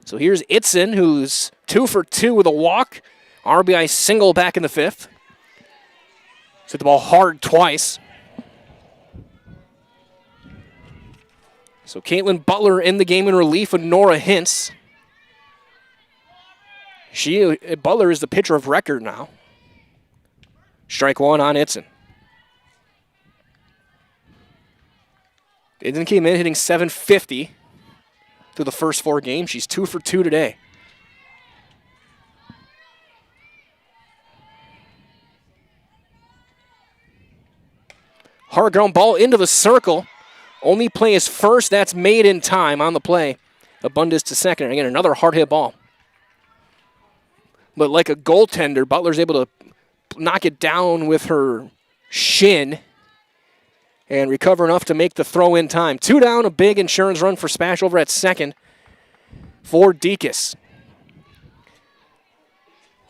So here's Itzen, who's 2 for 2 with a walk. RBI single back in the 5th. Hit the ball hard twice. So Caitlin Butler in the game in relief of Nora Hintz. Butler is the pitcher of record now. Strike 1 on Itzen. Itzen came in hitting .750 through the first 4 games. She's 2 for 2 today. Hard ground ball into the circle. Only play is first. That's made in time on the play. Abundis to second. And again, another hard hit ball. But like a goaltender, Butler's able to knock it down with her shin and recover enough to make the throw in time. 2 down, a big insurance run for Spash over at second for Deaconess.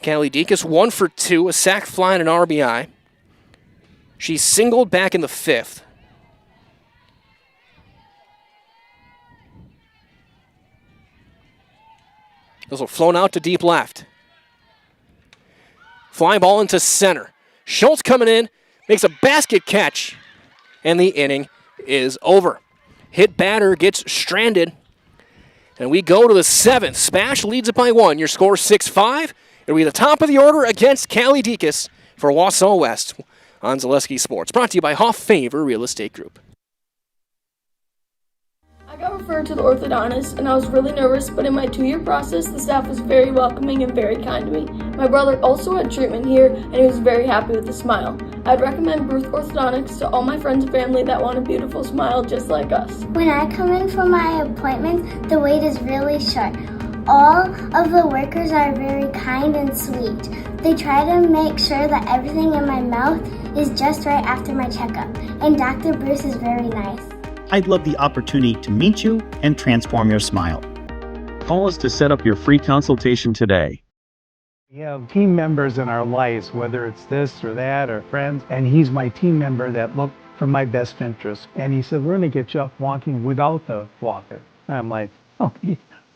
Callie Deacus 1 for 2, a sac fly and an RBI. She singled back in the 5th. Those will flown out to deep left. Fly ball into center. Schultz coming in, makes a basket catch, and the inning is over. Hit batter gets stranded, and we go to the 7th. Spash leads it by 1. Your score 6-5. It'll be the top of the order against Callie Deacus for Wausau West on Zaleski Sports. Brought to you by Hoff Favor Real Estate Group. I got referred to the orthodontist, and I was really nervous, but in my 2-year process, the staff was very welcoming and very kind to me. My brother also had treatment here, and he was very happy with a smile. I'd recommend Bruce Orthodontics to all my friends and family that want a beautiful smile just like us. When I come in for my appointments, the wait is really short. All of the workers are very kind and sweet. They try to make sure that everything in my mouth is just right after my checkup, and Dr. Bruce is very nice. I'd love the opportunity to meet you and transform your smile. Call us to set up your free consultation today. We have team members in our lives, whether it's this or that or friends, and he's my team member that looked for my best interest. And he said, we're going to get you up walking without the walker. And I'm like, oh,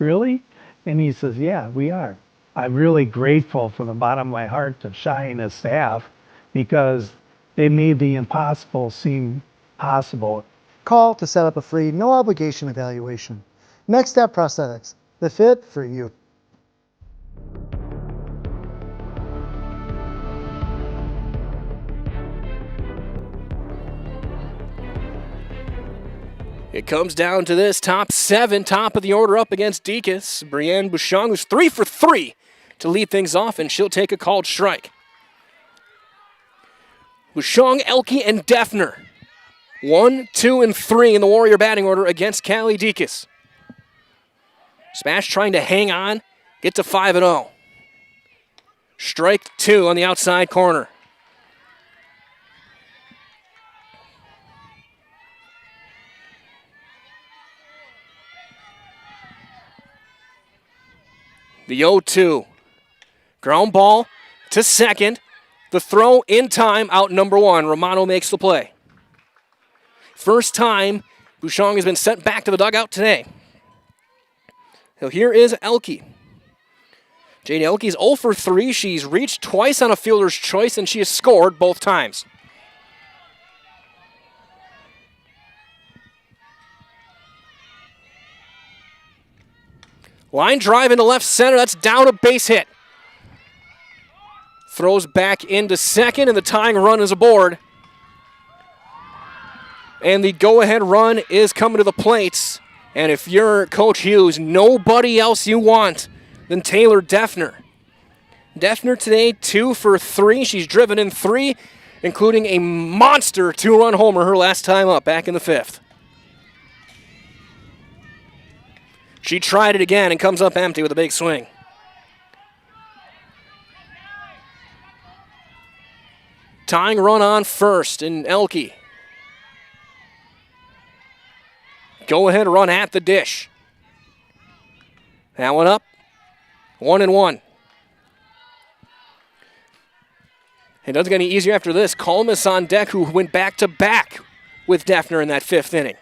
really? And he says, yeah, we are. I'm really grateful from the bottom of my heart to Shai and his staff because they made the impossible seem possible. Call to set up a free, no obligation evaluation. Next Step Prosthetics, the fit for you. It comes down to this top 7, top of the order up against Deacus. Brienne Bouchon, who's 3 for 3 to lead things off, and she'll take a called strike. Bouchon, Elke, and Defner. 1, 2, and 3 in the Warrior batting order against Callie Deacus. Spash trying to hang on, get to 5-0. Strike 2 on the outside corner. The 0-2. Ground ball to second. The throw in time, out number 1. Romano makes the play. First time Bouchon has been sent back to the dugout today. So here is Elke. Jade Elke is 0 for 3. She's reached twice on a fielder's choice, and she has scored both times. Line drive into left center. That's down, a base hit. Throws back into second, and the tying run is aboard. And the go-ahead run is coming to the plates. And if you're Coach Hughes, nobody else you want than Taylor Defner. Defner today, 2 for 3. She's driven in 3, including a monster 2-run homer her last time up back in the 5th. She tried it again and comes up empty with a big swing. Tying run on first in Elke. Go-ahead run at the dish. That one up. 1-1. It doesn't get any easier after this. Colmus on deck, who went back-to-back with Defner in that 5th inning.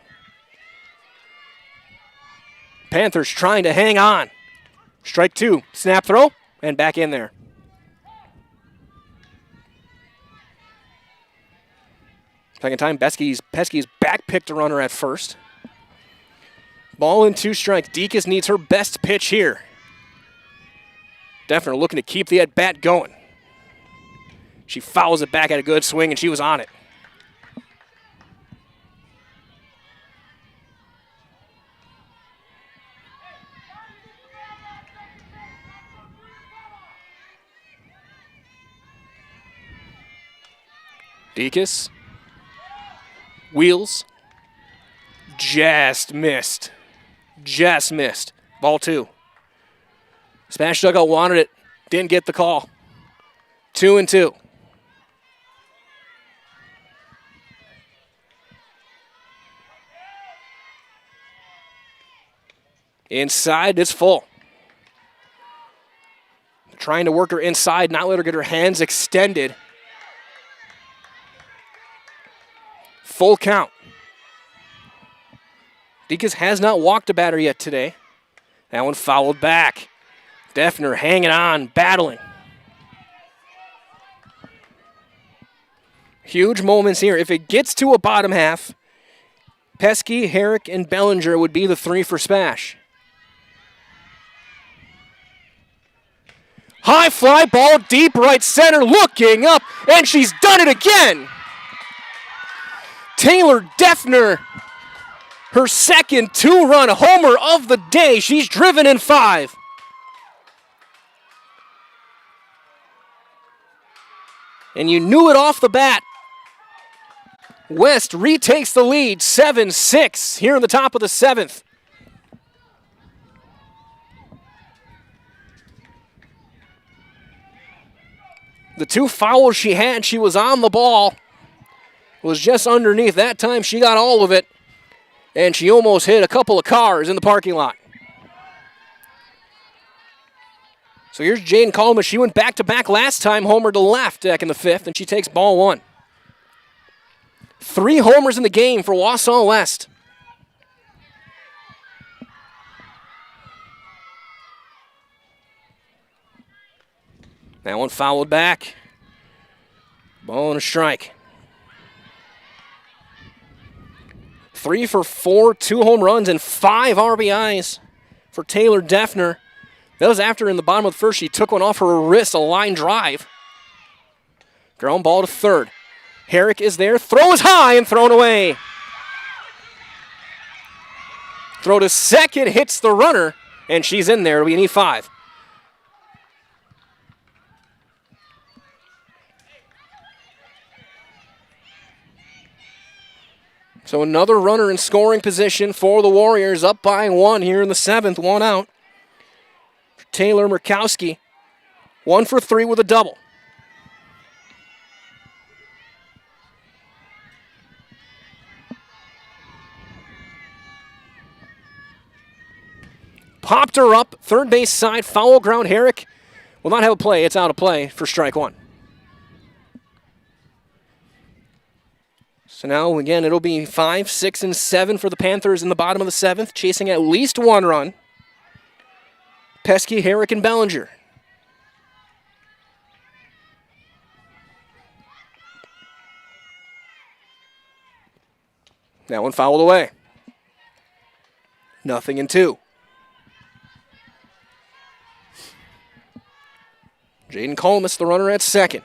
Panthers trying to hang on. Strike 2. Snap throw, and back in there. Second time, Pesky's back-picked a runner at first. Ball and 2 strikes. Deacus needs her best pitch here. Defner looking to keep the at-bat going. She fouls it back at a good swing, and she was on it. Deacus. Wheels. Just missed. Just missed. Ball 2. Spash dugout wanted it. Didn't get the call. 2-2. Inside, it's full. trying to work her inside, not let her get her hands extended. Full count. Deacons has not walked a batter yet today. That one fouled back. Defner hanging on, battling. Huge moments here. If it gets to a bottom half, Pesky, Herrick, and Bellinger would be the three for Spash. High fly ball, deep right center, looking up, and she's done it again. Taylor Defner, her second two-run homer of the day. She's driven in 5. And you knew it off the bat. West retakes the lead, 7-6 here in the top of the 7th. The 2 fouls she had, she was on the ball. Was just underneath. That time she got all of it. And she almost hit a couple of cars in the parking lot. So here's Jaden Coleman. She went back-to-back last time, homer to left back in the 5th, and she takes ball 1. 3 homers in the game for Wausau West. That one fouled back. Ball and a strike. 3 for 4, 2 home runs, and 5 RBIs for Taylor Defner. That was after in the bottom of the 1st, she took one off her wrist, a line drive. Ground ball to 3rd. Herrick is there, throw is high and thrown away. Throw to 2nd, hits the runner, and she's in there. We need 5. So another runner in scoring position for the Warriors, up by 1 here in the 7th, 1 out. Taylor Murkowski, 1 for 3 with a double. Popped her up, third base side, foul ground. Herrick will not have a play. It's out of play for strike 1. So now, again, it'll be 5, 6, and 7 for the Panthers in the bottom of the 7th, chasing at least 1 run. Pesky, Herrick, and Bellinger. That one fouled away. 0-2. Jaden Colmus, the runner at 2nd.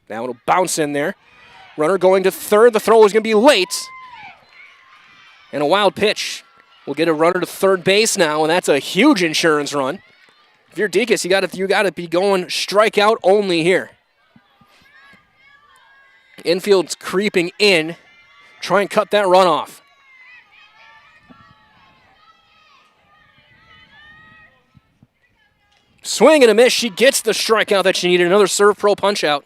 Now it'll bounce in there. Runner going to 3rd. The throw is going to be late. And a wild pitch. We'll get a runner to 3rd base now, and that's a huge insurance run. If you're Deacus, you gotta be going strikeout only here. Infield's creeping in. Try and cut that run off. Swing and a miss. She gets the strikeout that she needed. Another serve pro punch out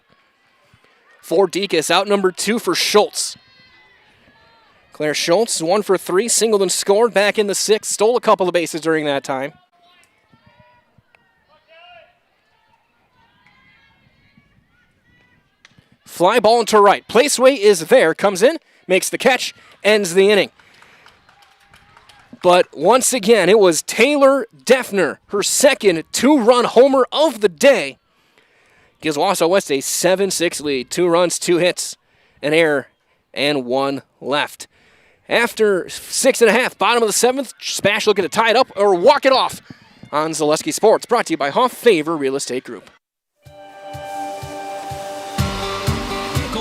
for Deacus. Out number 2 for Schultz. Claire Schultz, 1 for 3, singled and scored back in the 6th. Stole a couple of bases during that time. Fly ball into right. Placeway is there. Comes in, makes the catch, ends the inning. But once again, it was Taylor Defner, her second 2-run homer of the day. Gives Wausau West a 7-6 lead. 2 runs, 2 hits, an error, and 1 left. After 6.5, bottom of the 7th, Spash looking to tie it up or walk it off on Zaleski Sports. Brought to you by Hoff Favor Real Estate Group.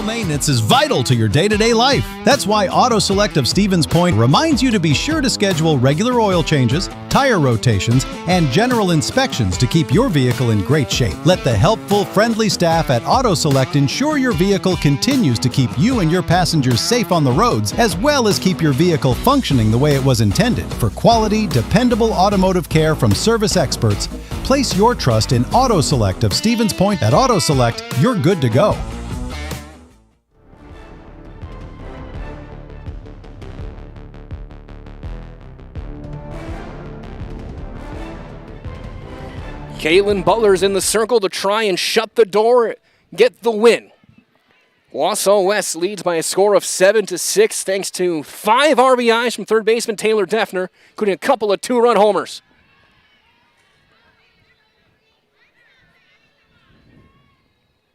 Maintenance is vital to your day-to-day life. That's why Auto Select of Stevens Point reminds you to be sure to schedule regular oil changes, tire rotations, and general inspections to keep your vehicle in great shape. Let the helpful, friendly staff at Auto Select ensure your vehicle continues to keep you and your passengers safe on the roads, as well as keep your vehicle functioning the way it was intended. For quality, dependable automotive care from service experts, place your trust in Auto Select of Stevens Point. At Auto Select, you're good to go. Caitlin Butler's in the circle to try and shut the door, get the win. Wausau West leads by a score of 7-6 thanks to 5 RBIs from third baseman Taylor Defner, including a couple of 2-run homers.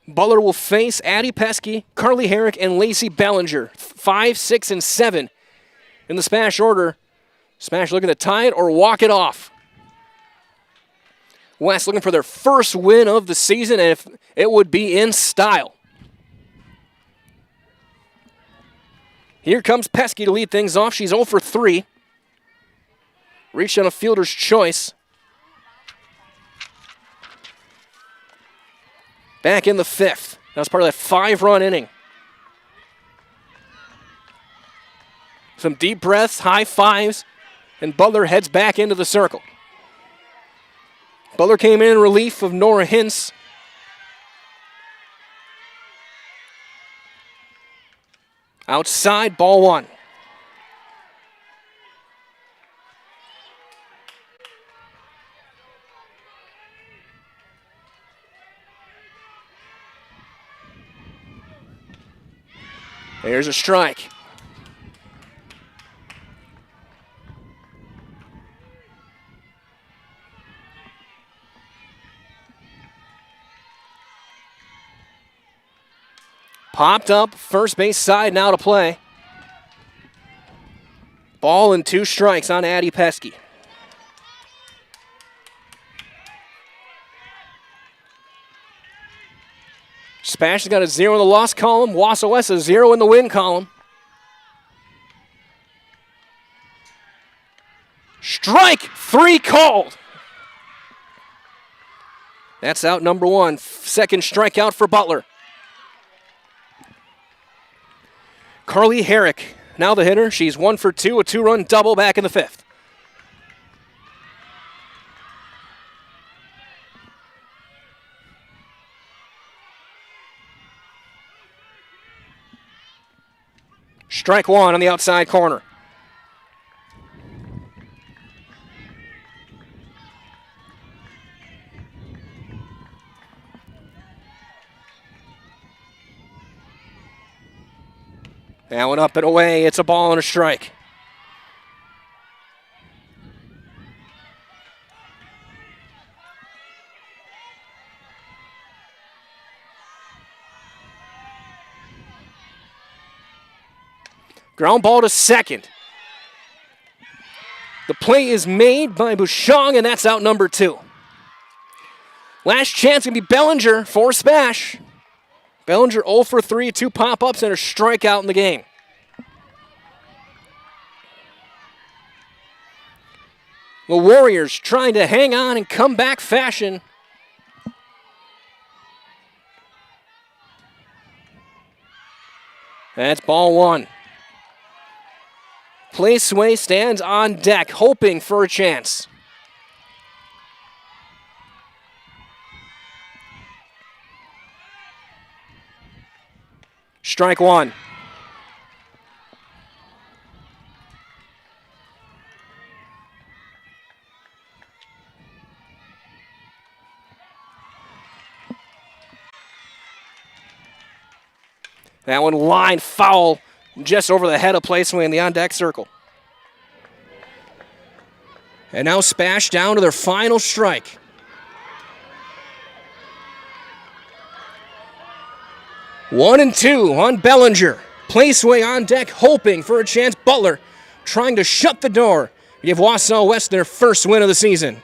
Butler will face Addie Pesky, Carly Herrick, and Lacey Bellinger. 5, 6, and 7 in the Spash order. Spash looking to tie it or walk it off. West looking for their first win of the season, and if it would be in style. Here comes Pesky to lead things off. She's 0 for 3. Reached on a fielder's choice. Back in the 5th. That was part of that 5-run inning. Some deep breaths, high fives, and Butler heads back into the circle. Butler came in relief of Nora Hintz. Outside, ball 1. There's a strike. Popped up, first base side now to play. Ball and 2 strikes on Addie Pesky. Spash has got a 0 in the loss column. Wausau West a 0 in the win column. Strike 3 called. That's out number 1. Second strikeout for Butler. Carly Herrick, now the hitter. She's 1 for 2, a 2-run double back in the 5th. Strike 1 on the outside corner. That one up and away. It's a ball and a strike. Ground ball to second. The play is made by Bouchong, and that's out number 2. Last chance can be Bellinger for Spash. Bellinger 0 for 3, 2 pop-ups, and a strikeout in the game. The Warriors trying to hang on in comeback fashion. That's ball 1. Placeway stands on deck, hoping for a chance. Strike 1. That one line foul just over the head of Placeway in the on-deck circle. And now Spash down to their final strike. One and 2 on Bellinger. Placeway on deck, hoping for a chance. Butler trying to shut the door. Give Wausau West their first win of the season.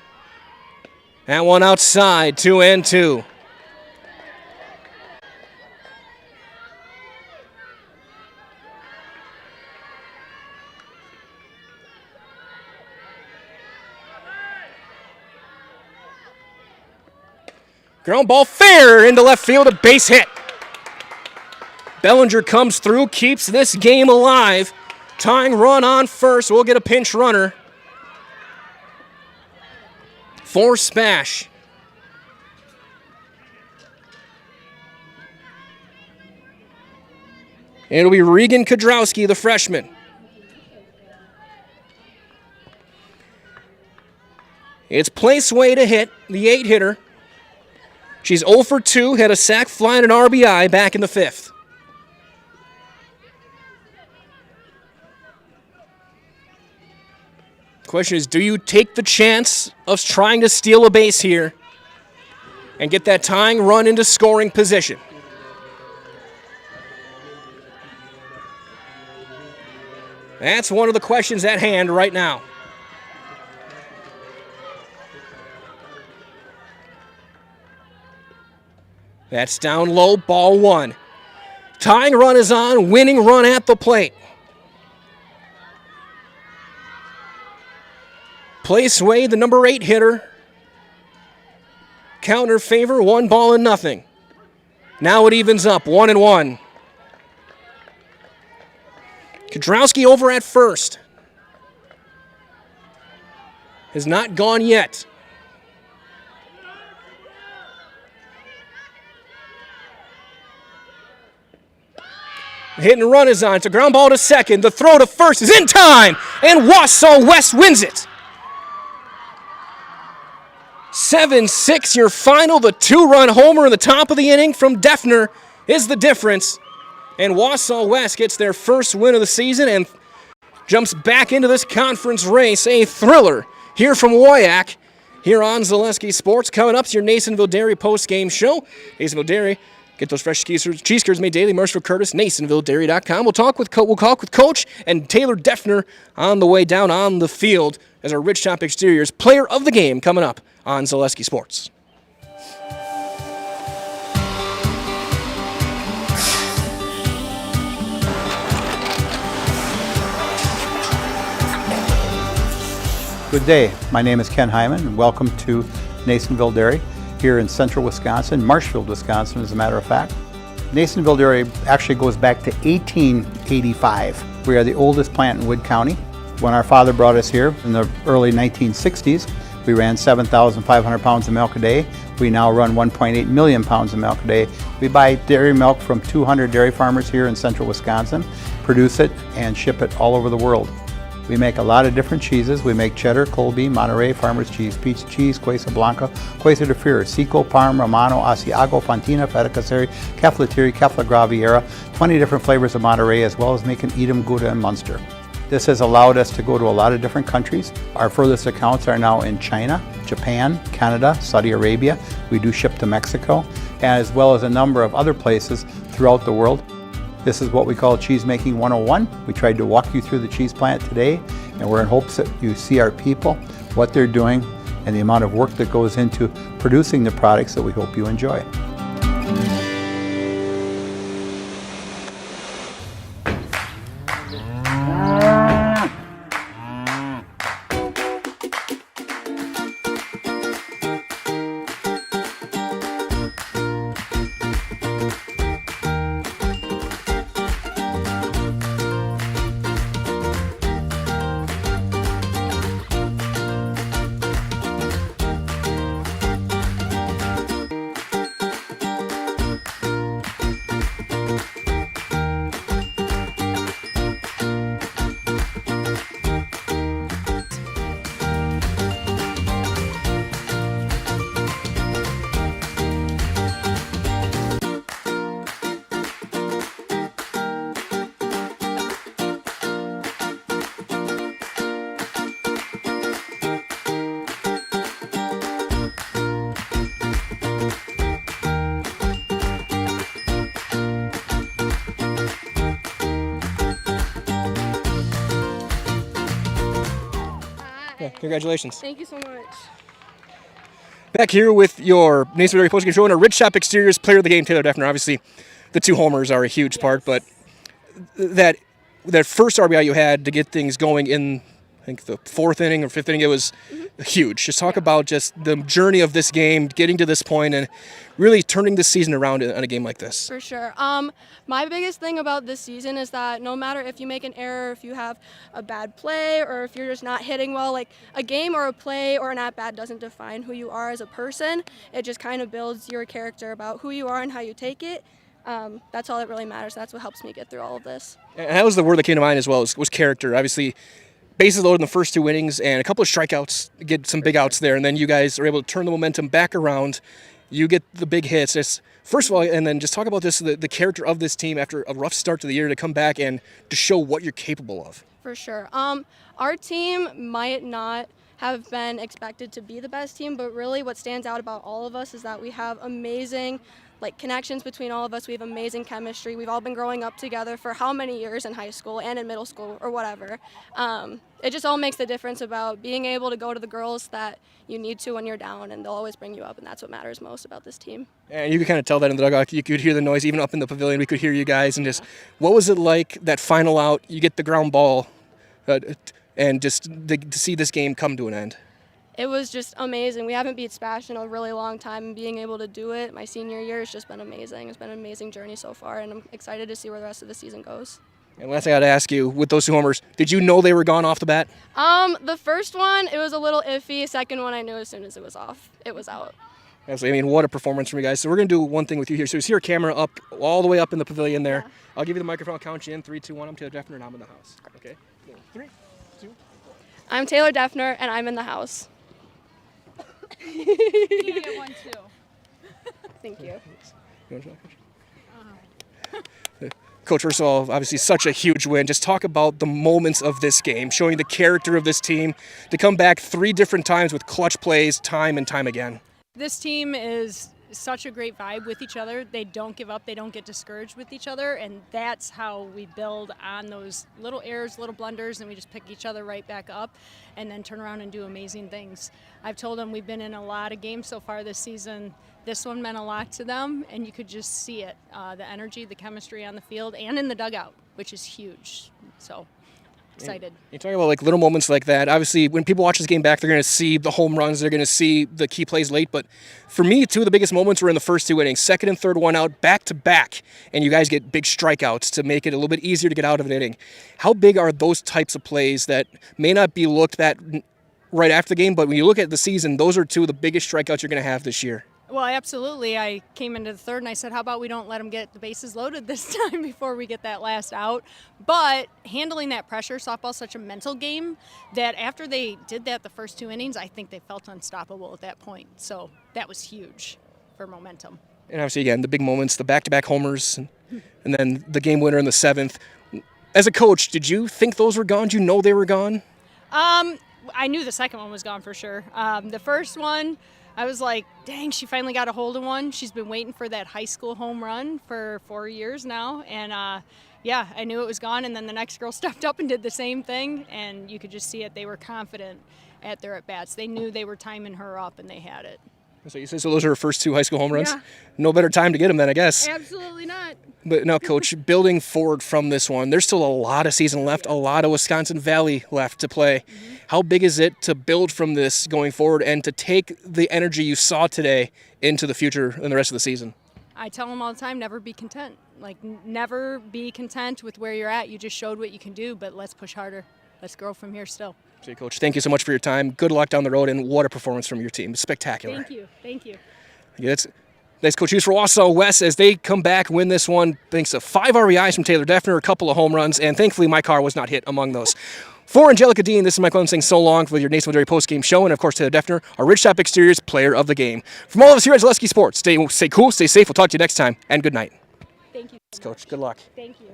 That one outside, 2 and 2. Ground ball fair into left field, a base hit. Bellinger comes through, keeps this game alive. Tying run on first, we'll get a pinch runner for Spash. It'll be Regan Kodrowski, the freshman. It's Placeway to hit, the 8-hitter. She's 0 for 2, had a sac fly and an RBI back in the 5th. Question is, do you take the chance of trying to steal a base here and get that tying run into scoring position? That's one of the questions at hand right now. That's down low, ball 1. Tying run is on, winning run at the plate. Placeway, the number 8 hitter. Count in her favor, 1-0. Now it evens up, 1-1. Kudrowski over at first. Has not gone yet. The hit and run is on. It's a ground ball to second. The throw to first is in time, and Wausau West wins it. 7-6 your final. The 2-run homer in the top of the inning from Defner is the difference. And Wausau West gets their first win of the season and jumps back into this conference race. A thriller here from WIAA here on Zaleski Sports. Coming up is your Nasonville Dairy post-game show. Nasonville Dairy, get those fresh cheese curds made daily. Marshall Curtis, NasonvilleDairy.com. We'll talk with Coach and Taylor Defner on the way down on the field as our Ridgetop Exteriors player of the game coming up on Zaleski Sports. Good day. My name is Ken Hyman, and welcome to Nasonville Dairy here in central Wisconsin, Marshfield, Wisconsin, as a matter of fact. Nasonville Dairy actually goes back to 1885. We are the oldest plant in Wood County. When our father brought us here in the early 1960s, we ran 7,500 pounds of milk a day. We now run 1.8 million pounds of milk a day. We buy dairy milk from 200 dairy farmers here in central Wisconsin, produce it, and ship it all over the world. We make a lot of different cheeses. We make cheddar, Colby, Monterey, Farmer's Cheese, Pizza Cheese, Quesa Blanca, Quesa de Fury, Seco, Parm, Romano, Asiago, Fontina, Feta Caseri, Keflatiri, Kefla Graviera, 20 different flavors of Monterey, as well as making Edam, Gouda, and Munster. This has allowed us to go to a lot of different countries. Our furthest accounts are now in China, Japan, Canada, Saudi Arabia. We do ship to Mexico, as well as a number of other places throughout the world. This is what we call Cheese Making 101. We tried to walk you through the cheese plant today, and we're in hopes that you see our people, what they're doing, and the amount of work that goes into producing the products that we hope you enjoy. Congratulations. Thank you so much. Back here with your Nasonville Dairy postgame show and our Ridgetop Exteriors player of the game, Taylor Defner. Obviously, the 2 homers are a huge part, but that first RBI you had to get things going in, I think, the 4th inning or 5th inning, it was huge. Just talk about just the journey of this game, getting to this point, and really turning the season around on a game like this. For sure. My biggest thing about this season is that no matter if you make an error, if you have a bad play, or if you're just not hitting well, like a game or a play or an at-bat doesn't define who you are as a person. It just kind of builds your character about who you are and how you take it. That's all that really matters. That's what helps me get through all of this. And that was the word that came to mind as well, was character. Obviously, bases loaded in the first 2 innings and a couple of strikeouts, get some big outs there, and then you guys are able to turn the momentum back around. You get the big hits. First of all, and then just talk about the character of this team after a rough start to the year to come back and to show what you're capable of. For sure. Our team might not have been expected to be the best team, but really what stands out about all of us is that we have amazing connections between all of us. We have amazing chemistry. We've all been growing up together for how many years in high school and in middle school or whatever. It just all makes the difference about being able to go to the girls that you need to when you're down, and they'll always bring you up, and that's what matters most about this team. And you could kind of tell that in the dugout. You could hear the noise even up in the pavilion. We could hear you guys. And just what was it like that final out? You get the ground ball, and just to see this game come to an end. It was just amazing. We haven't beat Spash in a really long time, and being able to do it my senior year has just been amazing. It's been an amazing journey so far, and I'm excited to see where the rest of the season goes. And last thing I got to ask you, with those 2 homers, did you know they were gone off the bat? The first one, it was a little iffy. Second one, I knew as soon as it was off, it was out. Absolutely. I mean, what a performance from you guys. So we're going to do one thing with you here. So see your camera up all the way up in the pavilion there. Yeah. I'll give you the microphone. I'll count you in. 3, 2, 1. I'm Taylor Defner, and I'm in the house. Okay? 3, 2, 1. I'm Taylor Defner, and I'm in the house. You get one too. Thank you. Coach, first of all, obviously such a huge win. Just talk about the moments of this game, showing the character of this team to come back 3 different times with clutch plays time and time again. This team is such a great vibe with each other. They don't give up. They don't get discouraged with each other, and that's how we build on those little errors, little blunders, and we just pick each other right back up and then turn around and do amazing things. I've told them we've been in a lot of games so far this season. This one meant a lot to them, and you could just see it, the energy, the chemistry on the field and in the dugout, which is huge. So excited. You're talking about little moments like that. Obviously, when people watch this game back, they're going to see the home runs, they're going to see the key plays late. But for me, 2 of the biggest moments were in the first 2 innings, second and third one out, back to back, and you guys get big strikeouts to make it a little bit easier to get out of an inning. How big are those types of plays that may not be looked at right after the game, but when you look at the season, those are 2 of the biggest strikeouts you're going to have this year? Well, absolutely. I came into the third and I said, how about we don't let them get the bases loaded this time before we get that last out? But handling that pressure, softball's such a mental game that after they did that the first 2 innings, I think they felt unstoppable at that point. So that was huge for momentum. And obviously, again, the big moments, the back-to-back homers, and then the game winner in the 7th. As a coach, did you think those were gone? Did you know they were gone? I knew the second one was gone for sure. The first one, I was like, dang, she finally got a hold of one. She's been waiting for that high school home run for 4 years now. And yeah, I knew it was gone. And then the next girl stepped up and did the same thing. And you could just see it. They were confident at their at-bats. They knew they were timing her up, and they had it. So you said those are her first 2 high school home runs? Yeah. No better time to get them then, I guess. Absolutely not. But now, Coach, building forward from this one, there's still a lot of season left, a lot of Wisconsin Valley left to play. Mm-hmm. How big is it to build from this going forward and to take the energy you saw today into the future and the rest of the season? I tell them all the time, never be content. Never be content with where you're at. You just showed what you can do, but let's push harder. Let's grow from here still. So, Coach, thank you so much for your time. Good luck down the road, and what a performance from your team. Spectacular. Thank you. Thank you. Yeah, that's nice, Coach Hughes for Wausau West as they come back, win this one thanks to 5 RBIs from Taylor Defner, a couple of home runs, and thankfully my car was not hit among those. For Angelica Dean, this is Mike Lund saying so long for your Nasonville Dairy postgame show, and of course Taylor Defner, our Ridgetop Exteriors player of the game. From all of us here at Zaleski Sports, stay cool, stay safe. We'll talk to you next time, and good night. Thank you. Coach, good luck. Thank you.